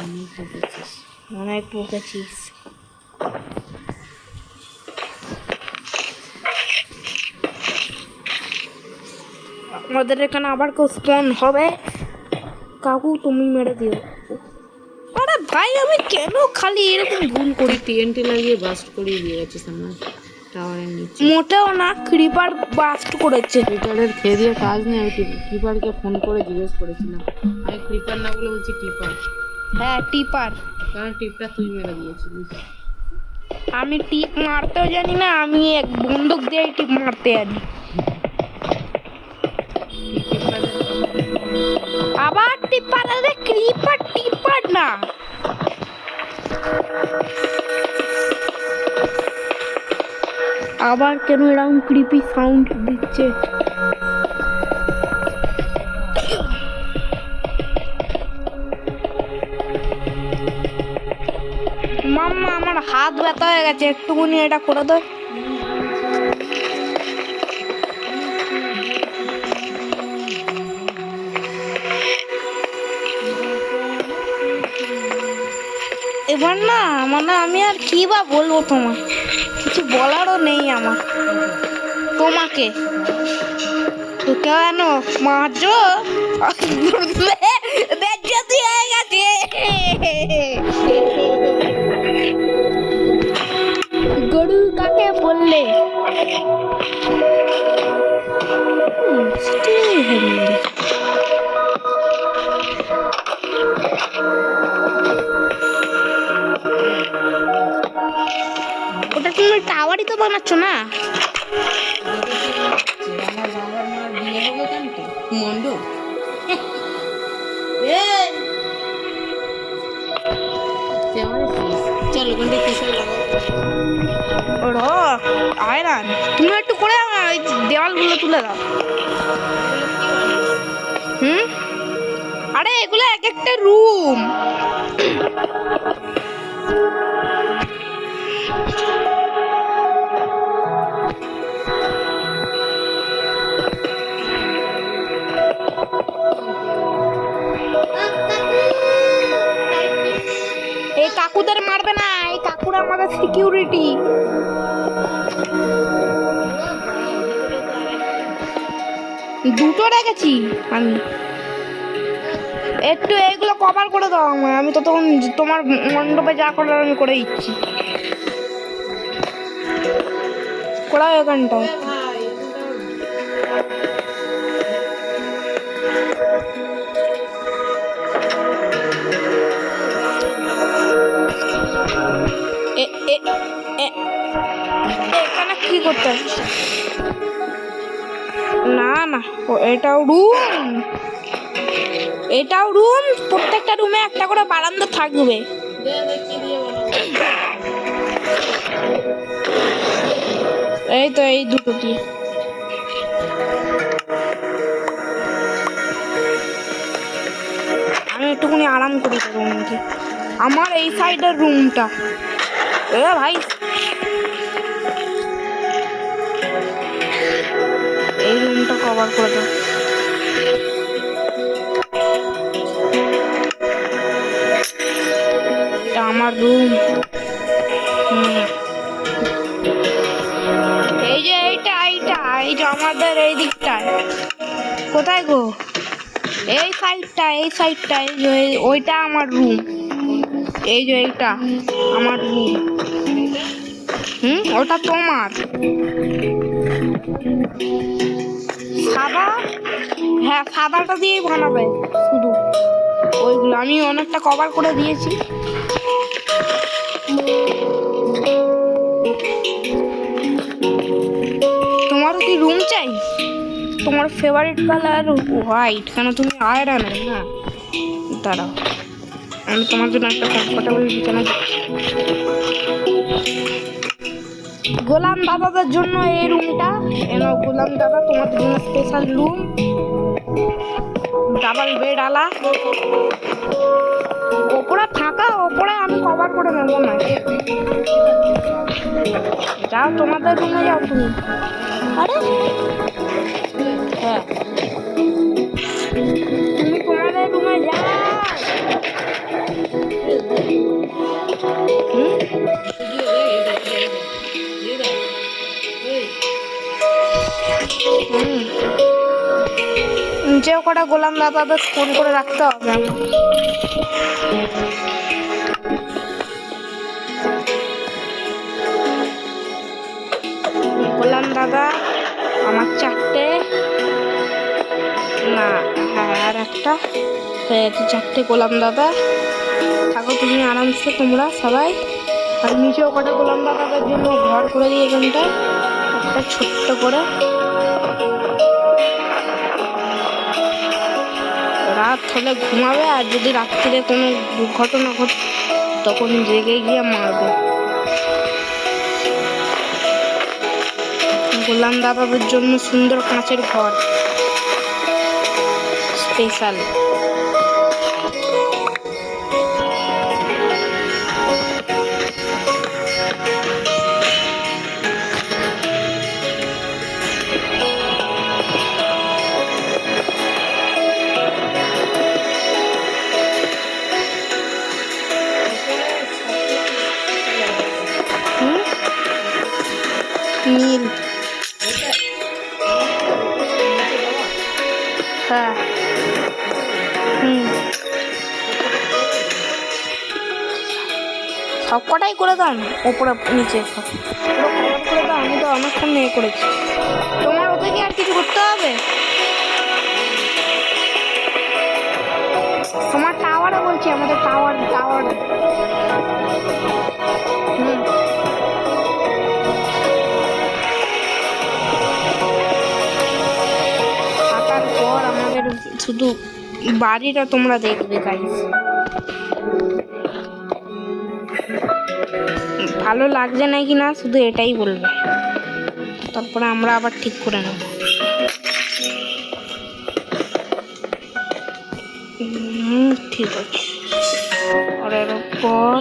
A: অনেক বকেছিস। আমাদের এখানে আবার কেউ স্পন হবে, কাকু তুমি মেরে দিও। আরে ভাই আমি কেন খালি এরকম ভুল করি?
B: টিএনটি লাগিয়ে বাস্ট করিয়ে দিয়ে গেছিস আমার টাওয়ারের নিচে।
A: মোটেও না, ক্রিপার বাস্ট করেছে।
B: ক্রিপারের খেয়ে দিয়ে কাজ নেই। আমি ক্রিপারকে ফোন করে জিজ্ঞেস করেছিলাম, আমি ক্রিপার না বলে বলছি টিপার।
A: হ্যাঁ টিপার,
B: কারণ টিপটা তুই মেরে দিয়েছিলিস।
A: আমি টিপ মারতেও জানি না, আমি এক বন্দুক দিয়ে টিপ মারতে জানি। আবার টিপার, আরে ক্রিপার টিপার না। আবার কেন এরকম ক্রিপি সাউন্ড দিচ্ছে? মাম্মা আমার হাত ব্যথা হয়ে গেছে, একটুকুনি এটা করে দাও। এবার না মানে আমি আর কি বা বলবো, তোমার কিছু বলারও নেই আমার তোমাকে। তো কেন মাঝো বেজ্জতি হয়ে গেছে। গরু কাকে বললে? ওটা তুমি টাওয়ারই তো বানাচ্ছ না?
B: আমার বাবার মার বিয়ে হবে কেনটা মণ্ডপ। চলো ওখানটা কিসের লাগাবো?
A: ওরা আয়রান তুমি একটু করে আমার ওই দেওয়ালগুলো তুলে দাও। হুম, আরে এগুলো এক একটা রুম। এই কাকুদের মারবে না, এই কাকুরা আমাদের সিকিউরিটি। দুটো রেখেছি আমি। একটু এইগুলো কভার করে দাও আমায়, আমি তো তখন তোমার মণ্ডপে যা করার আমি করে দিচ্ছি। করা এখানটায় এখানে কি করতে আসছে? না না, এটাও রুম, এটাও রুম। প্রত্যেকটা রুমে একটা করে বারান্দা থাকবে। এই তো এই দুটো দিয়ে আমি একটুখানি আরাম করে দেবো নাকি। আমার এই সাইডের রুমটা এ ভাই, এই রুমটা কভার করে দাও। এটা আমার রুম। এই যে এইটা এইটা এই যে আমাদের এই দিকটায়। কোথায় গো? এই সাইডটা, এই সাইডটা, এই যে ওইটা আমার রুম। এই যে এইটা আমার রুম। ওটা তোমার। সাদা, হ্যাঁ সাদাটা দিয়েই বানাবে শুধু। ওইগুলো আমি অনেকটা কভার করে দিয়েছি। তোমারও কি রুম চাই? তোমার ফেভারিট কালার হোয়াইট, কেন তুমি আয়রন না? দাঁড়াও আমি তোমার জন্য একটা কমফোর্টেবল বিছানা দিচ্ছি। গোলাম দাদাদের জন্য এই রুমটা এনো। গোলাম দাদা তোমাদের জন্য স্পেশাল রুম, ডাবল বেড আলা। ওপরে ফাঁকা, ওপরে আমি কভার করে নেবো না। যাও তোমাদের রুমে যাও তুমি। আরে হ্যাঁ তুমি তোমাদের রুমে যাও। নিচেও কটা গোলাম দাদাদের ফোন করে রাখতে হবে আমার। গোলাম দাদা আমার চারটে, না হ্যাঁ আর একটা, চারটে গোলাম দাদা। থাকো তুমি আরামসে তোমরা সবাই। আর নিচেও কটা গোলাম দাদাদের জন্য ঘর করে দিই এখানটায় একটা ছোট্ট করে। রাত হলে ঘুমাবে, আর যদি রাত্রিরে কোনো দুর্ঘটনা ঘটে তখন জেগে গিয়ে মারবে। গোলাম দাদাদের জন্য সুন্দর কাঁচের ঘর স্পেশাল। নীল। হ্যাঁ। হুম, সব কটাই করে দাও না, ওপরে নিচে সব পুরো কভার করে দাও। আমি তো অনেকক্ষণ নিয়ে করেছি। তোমার ওতে কি আর কিছু করতে হবে? তোমার টাওয়ারে বলছি, আমাদের টাওয়ার টাওয়ার। হুম, থাকার পর আমাদের শুধু বাড়িটা তোমরা দেখবে গাইস। ভালো লাগছে নাকি না শুধু এটাই বলবে, তারপরে আমরা আবার ঠিক করে নেব। ঠিক আছে। আর এরপর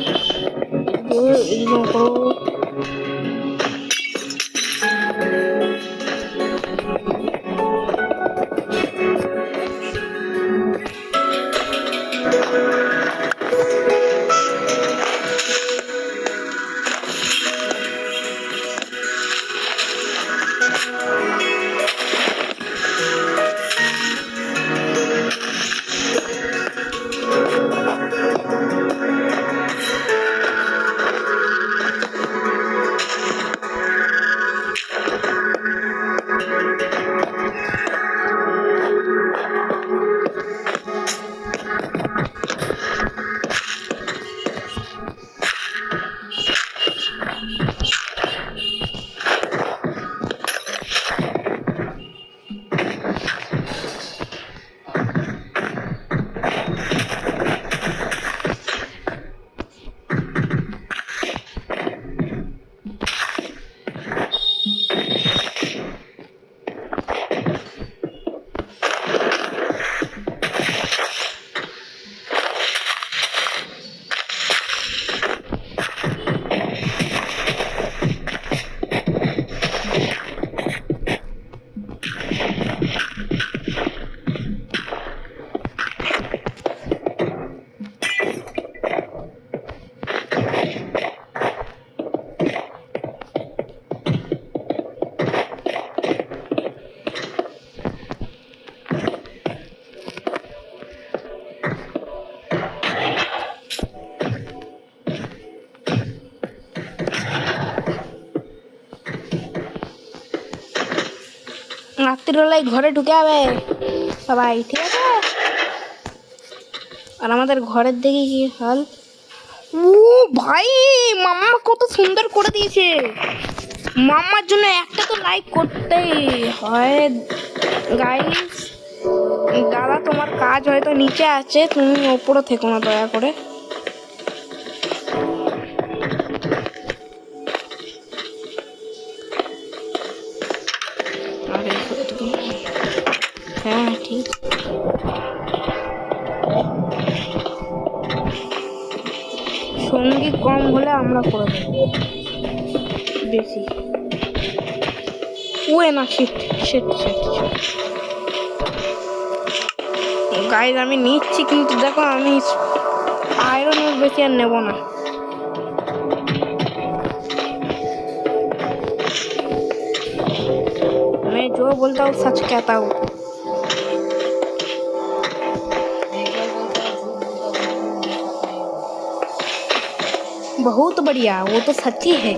A: এইরকম করো। রাত্রিবেলায় ঘরে ঢুকে যাবে সবাই, ঠিক আছে? আর আমাদের ঘরের দিকে কি হাল? ও ভাই, মাম্মা কত সুন্দর করে দিয়েছে। মাম্মার জন্য একটা তো লাইক করতেই হয় গাইস। দাদা তোমার কাজ হয়তো নিচে আছে, তুমি ওপরে থেকো না দয়া করে। আরে হ্যাঁ ঠিক। সঙ্গী কম হলে আমরা করে দেবো বেশি। ওয়ে না, shit shit shit shit. Guys আমি নিচ্ছি, কিন্তু দেখো আমি আয়রনের বেশি আর নেবো না। मैं जो बोलता हूँ सच कहता हूँ। बहुत बढ़िया, वो तो सच ही है।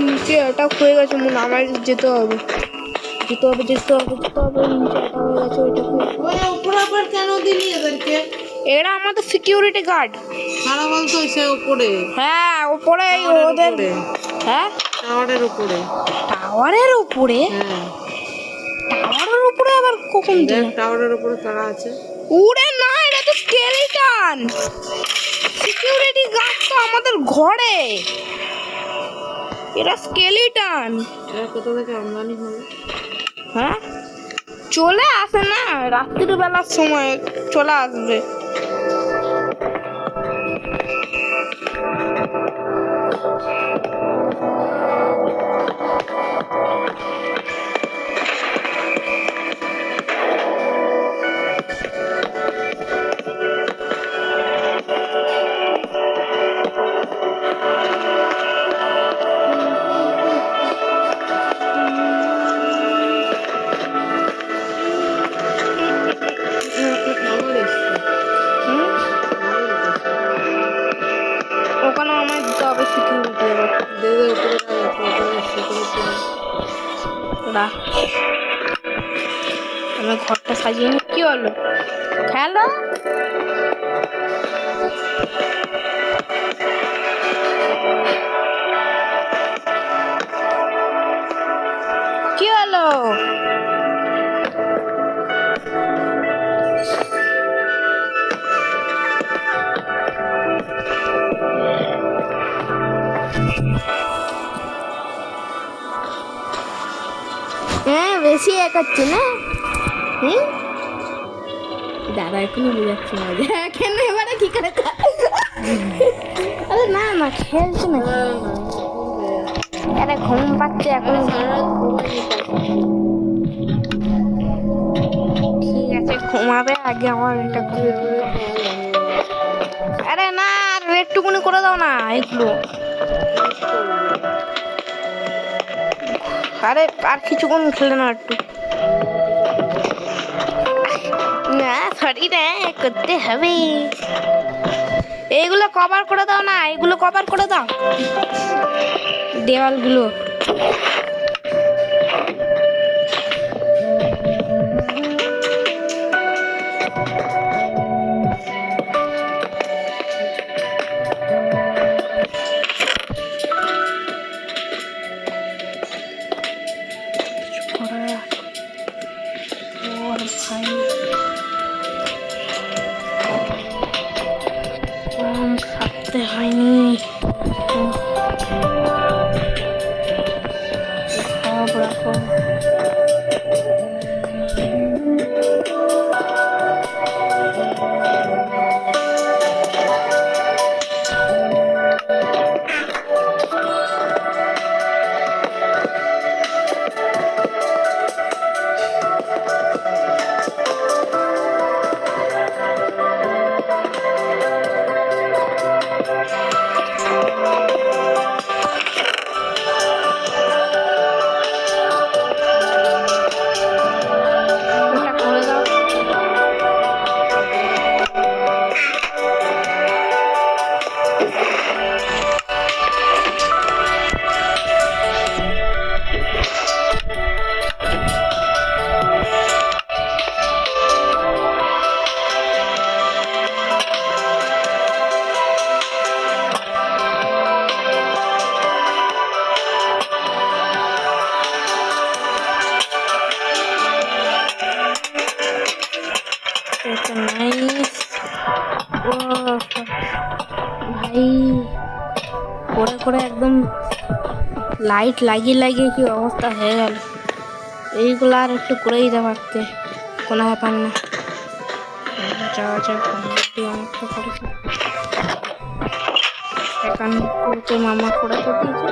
A: নিচে অ্যাটাক হয়ে গেছে, মনে আমার যেতে হবে যেতে হবে যেতে হবে যেতে হবে। নিচে অ্যাটাক হয়ে গেছে, ওইটা
B: উপরে আবার কেন দিলি এদেরকে?
A: এরা আমাদের সিকিউরিটি গার্ড।
B: সারা বলতো সে উপরে।
A: হ্যাঁ উপরে ওদের। হ্যাঁ
B: টাওয়ারের উপরে।
A: টাওয়ারের উপরে?
B: হ্যাঁ
A: টাওয়ারের উপরে আবার কখন দিল?
B: টাওয়ারের উপরে কারা আছে?
A: উড়ে না, এটা তো স্কেলিটন। সিকিউরিটি গার্ড তো আমাদের ঘরে, এরা স্কেলিটন।
B: এরা কোথা থেকে আমদানি হলো?
A: হ্যাঁ চলে আসে না, রাত্রির বেলার সময় চলে আসবে। ওরা। আমি ঘরটা সাজিয়ে নি। কি হলো? খেলো। কি হলো? হ্যাঁ, বেশি একাচ্ছে না? হুম, দাদা এখনই বুঝাচ্ছি মজা। কেন এবারে কি করে আরে না না, খেলছে না। আরে ঘুম পাচ্ছে এখন। ঠিক আছে, ঘুমাবে আগে আমার এটা করে। আরে না, আর একটুকুনি করে দাও না এগুলো। আরে আর কিছুক্ষণ খেলে না একটু। না সরি না, করতে হবে। এইগুলো কভার করে দাও না, এগুলো কভার করে দাও দেওয়ালগুলো। খাটতে হয়নি। সব রাখো। ওটা করে দাও। এটা নাইস। ও ভাই, করে করে একদম লাইট লাগিয়ে লাগিয়ে কি অবস্থা হয়ে গেল। এইগুলো আর একটু করেই দিতে পারতে, কোনো ব্যাপার না। যাওয়া যাক, অনেকটা করেছে এখন। তো মামা করে তো দিয়েছে।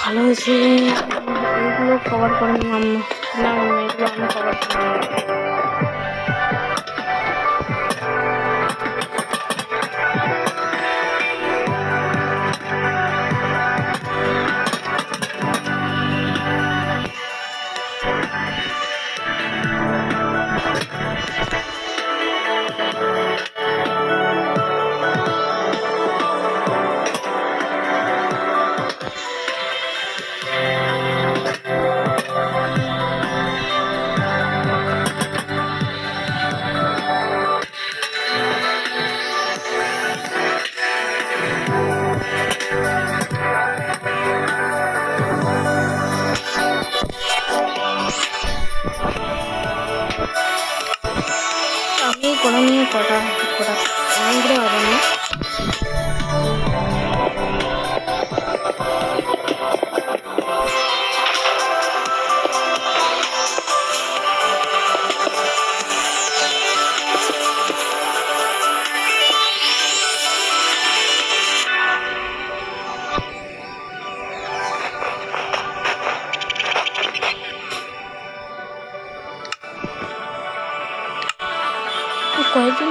A: ভালো হয়েছে। এইগুলো কভার করে নি মাম্মা। না মাম্মা, এগুলো আমি কভার করে নেব। আমি করে নিয়ে কটা কটা অনেকগুলো হবে না। কয়েকজন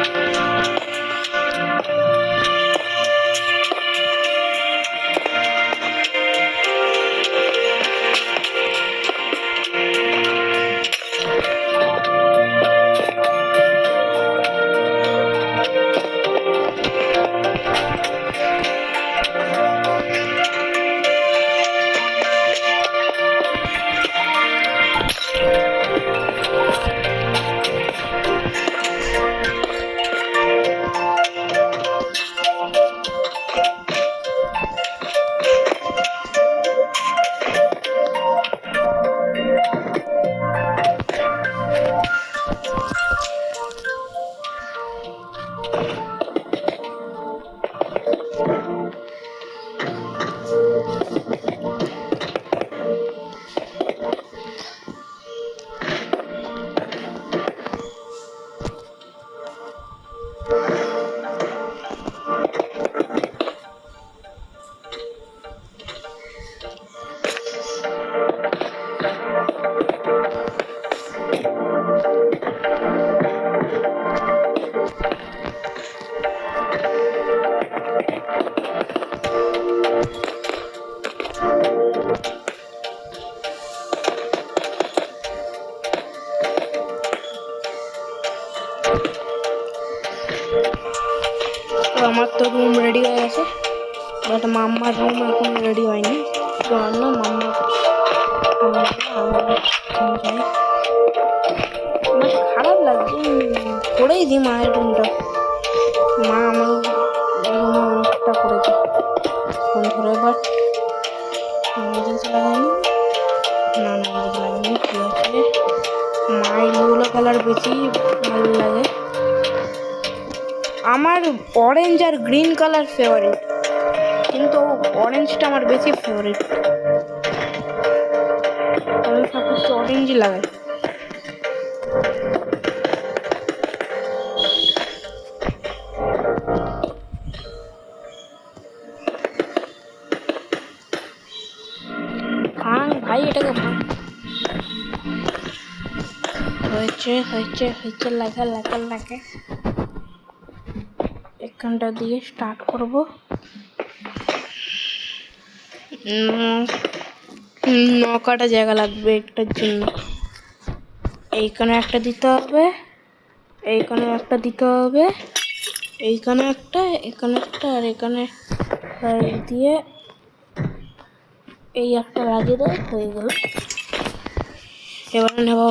A: আমার তো রুম রেডি হয়ে গেছে, বাট মাম্মার রুম এখন রেডি হয়নি। না মাম্মা আমার খারাপ লাগছে, করেই দিই মায়ের রুমটা। মা আমার রুমে অনেকটা করেছে ফোন ধরে, বাট মিউজিক লাগাইনি। না মিউজিক লাগাইনি, ঠিক আছে। মায়ের ইয়েলো কালার বেশি ভালো লাগে। আমার অরেঞ্জ আর গ্রিন কালার ফেভারিট, কিন্তু অরেঞ্জটা আমার বেশি ফেভারিট। আমি সব কিছু অরেঞ্জই লাগাই। ভাই এটাকে হয়েছে হয়েছে হয়েছে, লাগা লাগা লাগে। এখানটা দিয়ে স্টার্ট করব। নকাটা জায়গা লাগবে একটার জন্য। এইখানে একটা দিতে হবে, এইখানে একটা দিতে হবে, এইখানে একটা, এখানে একটা, আর এখানে দিয়ে এই একটা লাগিয়ে দেয়, হয়ে গেল। এবার নেব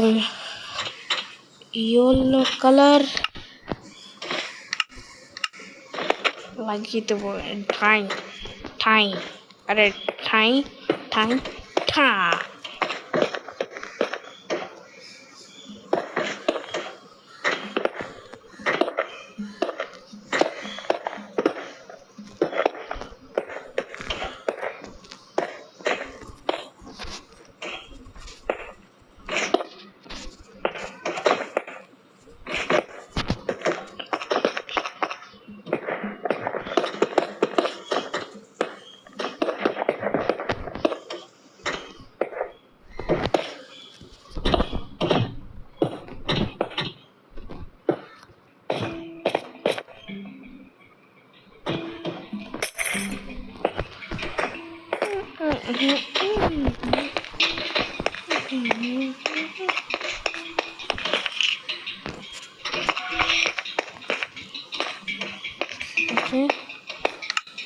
A: ইয়েলো কালার লাগিয়ে দেবো। ঠাই ঠাই, আরে ঠাই ঠাই ঠা।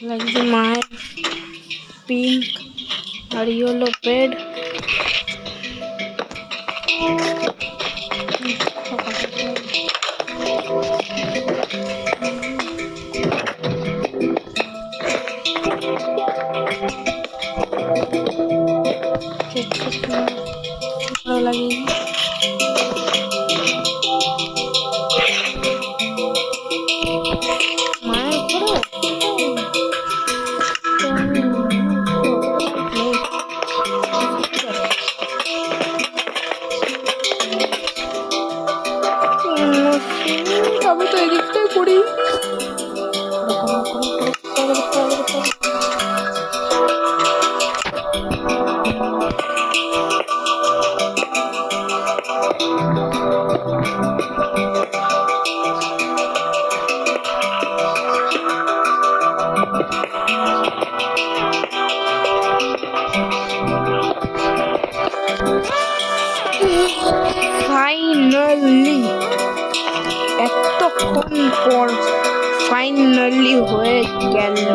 A: লাগছে মায়ের পিঙ্ক আর ইয়েলো বেড। ভালো লাগে। মায়ের ঘরে আমি তো এদিকটাই করি। ফাইনালি এতক্ষণ পর ফাইনালি হয়ে গেল।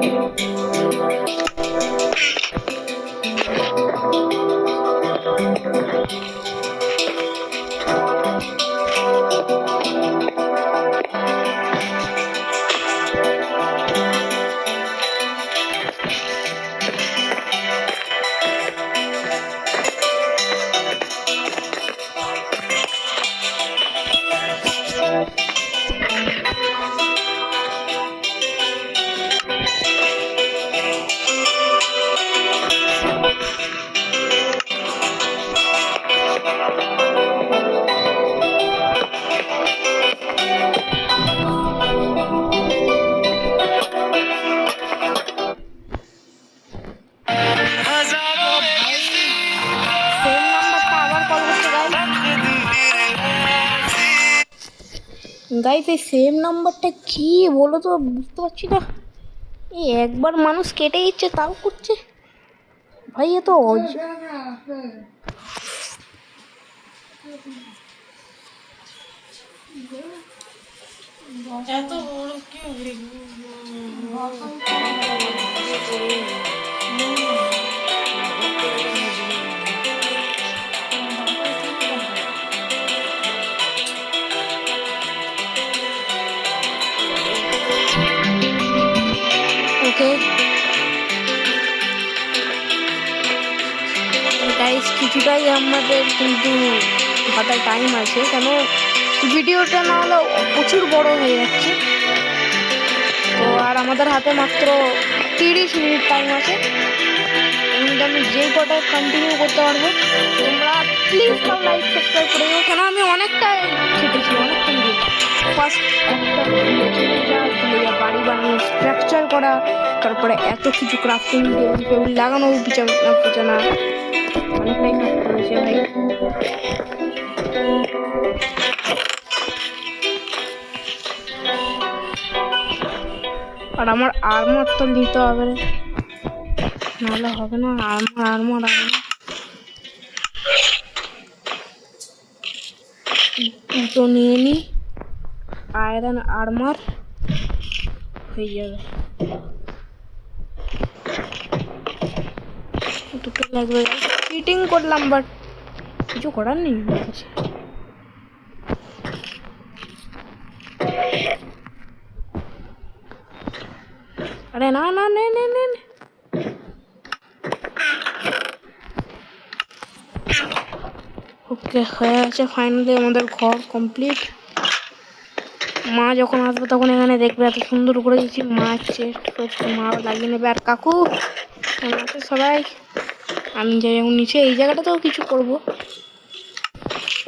A: সেম নাম্বারটা আবার কল করছে গাইস। এই সেম নাম্বারটা কি বলো তো, বুঝতে পারছি না। এই একবার মানুষ কেটে দিচ্ছে তাও করছে ভাই, এ তো
B: এত বড় কেউ
A: ওকে গাইস, কিছুটাই আমাদের কিন্তু হাতে টাইম আছে, কেন ভিডিওটা না হলে প্রচুর বড় হয়ে যাচ্ছে। তো আর আমাদের হাতে মাত্র 30 মিনিট টাইম আছে, কিন্তু আমি যে কটা কন্টিনিউ করতে পারবো। তোমরা প্লিজ তাও লাইক সাবস্ক্রাইব করে দেবো, কেন আমি অনেকটা খেটেছি, অনেকক্ষণ দিয়ে ফার্স্ট একটা বাড়ি বানানো, স্ট্রাকচার করা, তারপরে এত কিছু ক্রাফটিং টেবিল লাগানো, পিছানা অনেকটাই খাটতে হয়েছে ভাই। আর আমার আর্মার তো নিতে হবে, নাহলে হবে না। আর্মার দুটো নিয়ে নিই, আয়রন আর্মার হয়ে যাবে। দুটো লাগবে, চিটিং করলাম বাট কিছু করার নেই। আরে না না, নে নে নে, ওকে হয়ে আছে ফাইনালি আমাদের ঘর কমপ্লিট। মা যখন আসবে তখন এখানে দেখবে এত সুন্দর করে দিচ্ছি, মা চেস্ট মা লাগিয়ে নেবে। আর কাকু আছে সবাই, আমি যাই এখন নিচে। এই জায়গাটাতেও কিছু করবো,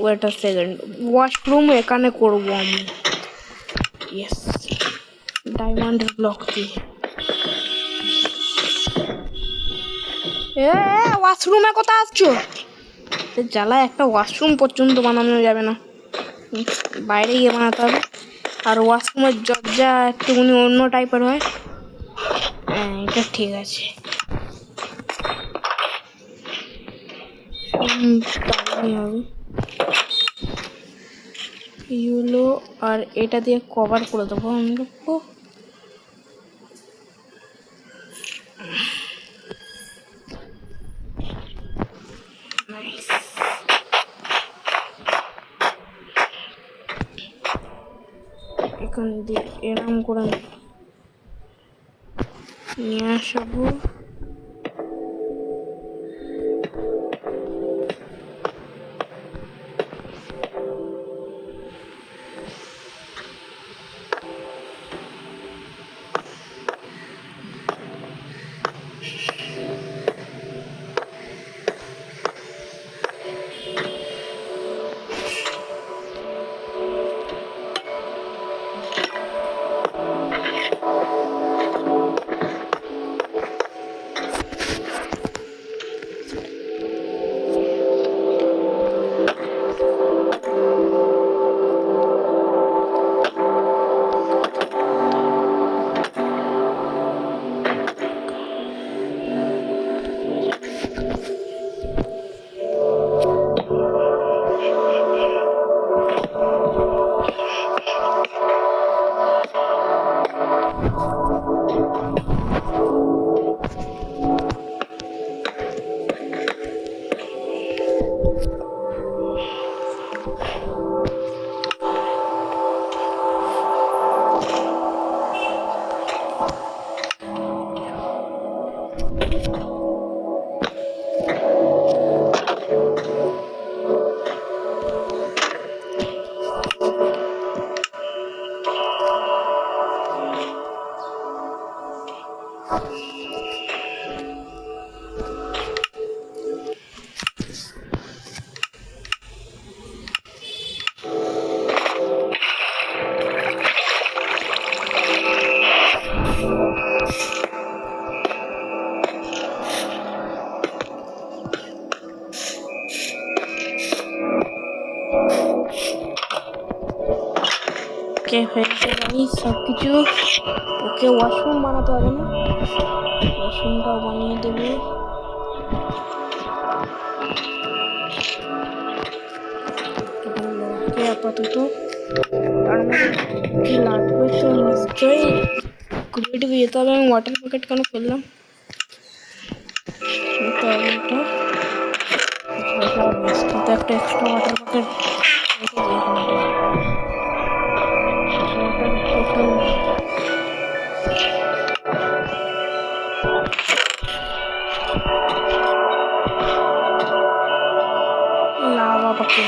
A: ওয়েট আ সেকেন্ড, ওয়াশরুম এখানে করবো আমি। ইয়েস, ডায়মন্ডের ব্লক দিয়ে। ওয়াশরুমে কোথায় আসছো? জ্বালায় একটা ওয়াশরুম পর্যন্ত বানানো যাবে না, বাইরে গিয়ে বানাতে হবে। আর ওয়াশরুমের দরজা একটুখানি অন্য টাইপের হয়। হ্যাঁ, এটা ঠিক আছে। হবে ইউলো, আর এটা দিয়ে কভার করে দেবো আমি। এখান দিয়ে এরম করে নিয়ে আসবো। ওকে হয়েছে ভাই সব কিছু। ওকে ওয়াশরুম বানাতে হবে না, ওয়াশরুমটাও বানিয়ে দেবো। ওকে আপাতত তার মধ্যে কি লাগবে তো নিশ্চয়ই ক্রিয়েটিভ যেতে হবে। আমি ওয়াটার প্যাকেট কেন ফেললাম? কিন্তু একটা এক্সট্রা ওয়াটার প্যাকেট লাভা পাখি।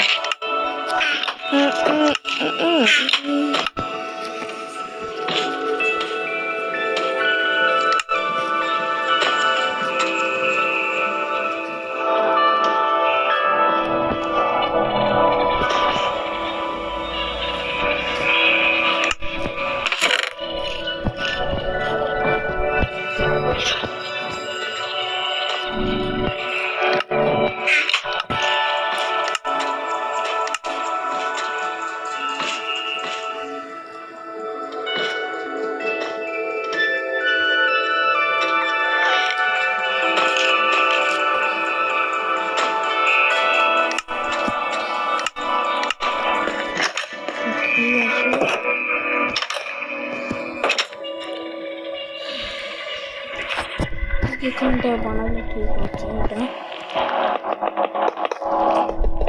A: এখানটা বানালে ঠিক আছে। এটা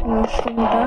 A: মাশরুমটা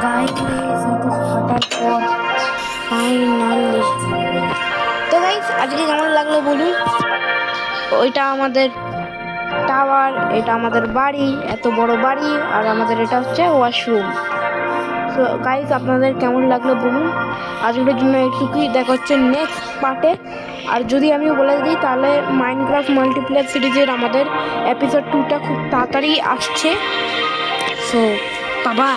A: গাইস এত ফাটার পর ফাইনালি তো গাইস আজকে কেমন লাগলো বলুন। ওইটা আমাদের টাওয়ার, এটা আমাদের বাড়ি, এত বড় বাড়ি, আর আমাদের এটা হচ্ছে ওয়াশরুম। তো গাইস আপনাদের কেমন লাগলো বলুন। আজকের জন্য এইটুকুই, দেখা হচ্ছে নেক্সট পার্টে। আর যদি আমি বলে দিই তাহলে মাইনক্রাফট মাল্টিপ্লেক্স সিরিজের আমাদের এপিসোড 2টা খুব তাড়াতাড়ি আসছে। সো বাবা।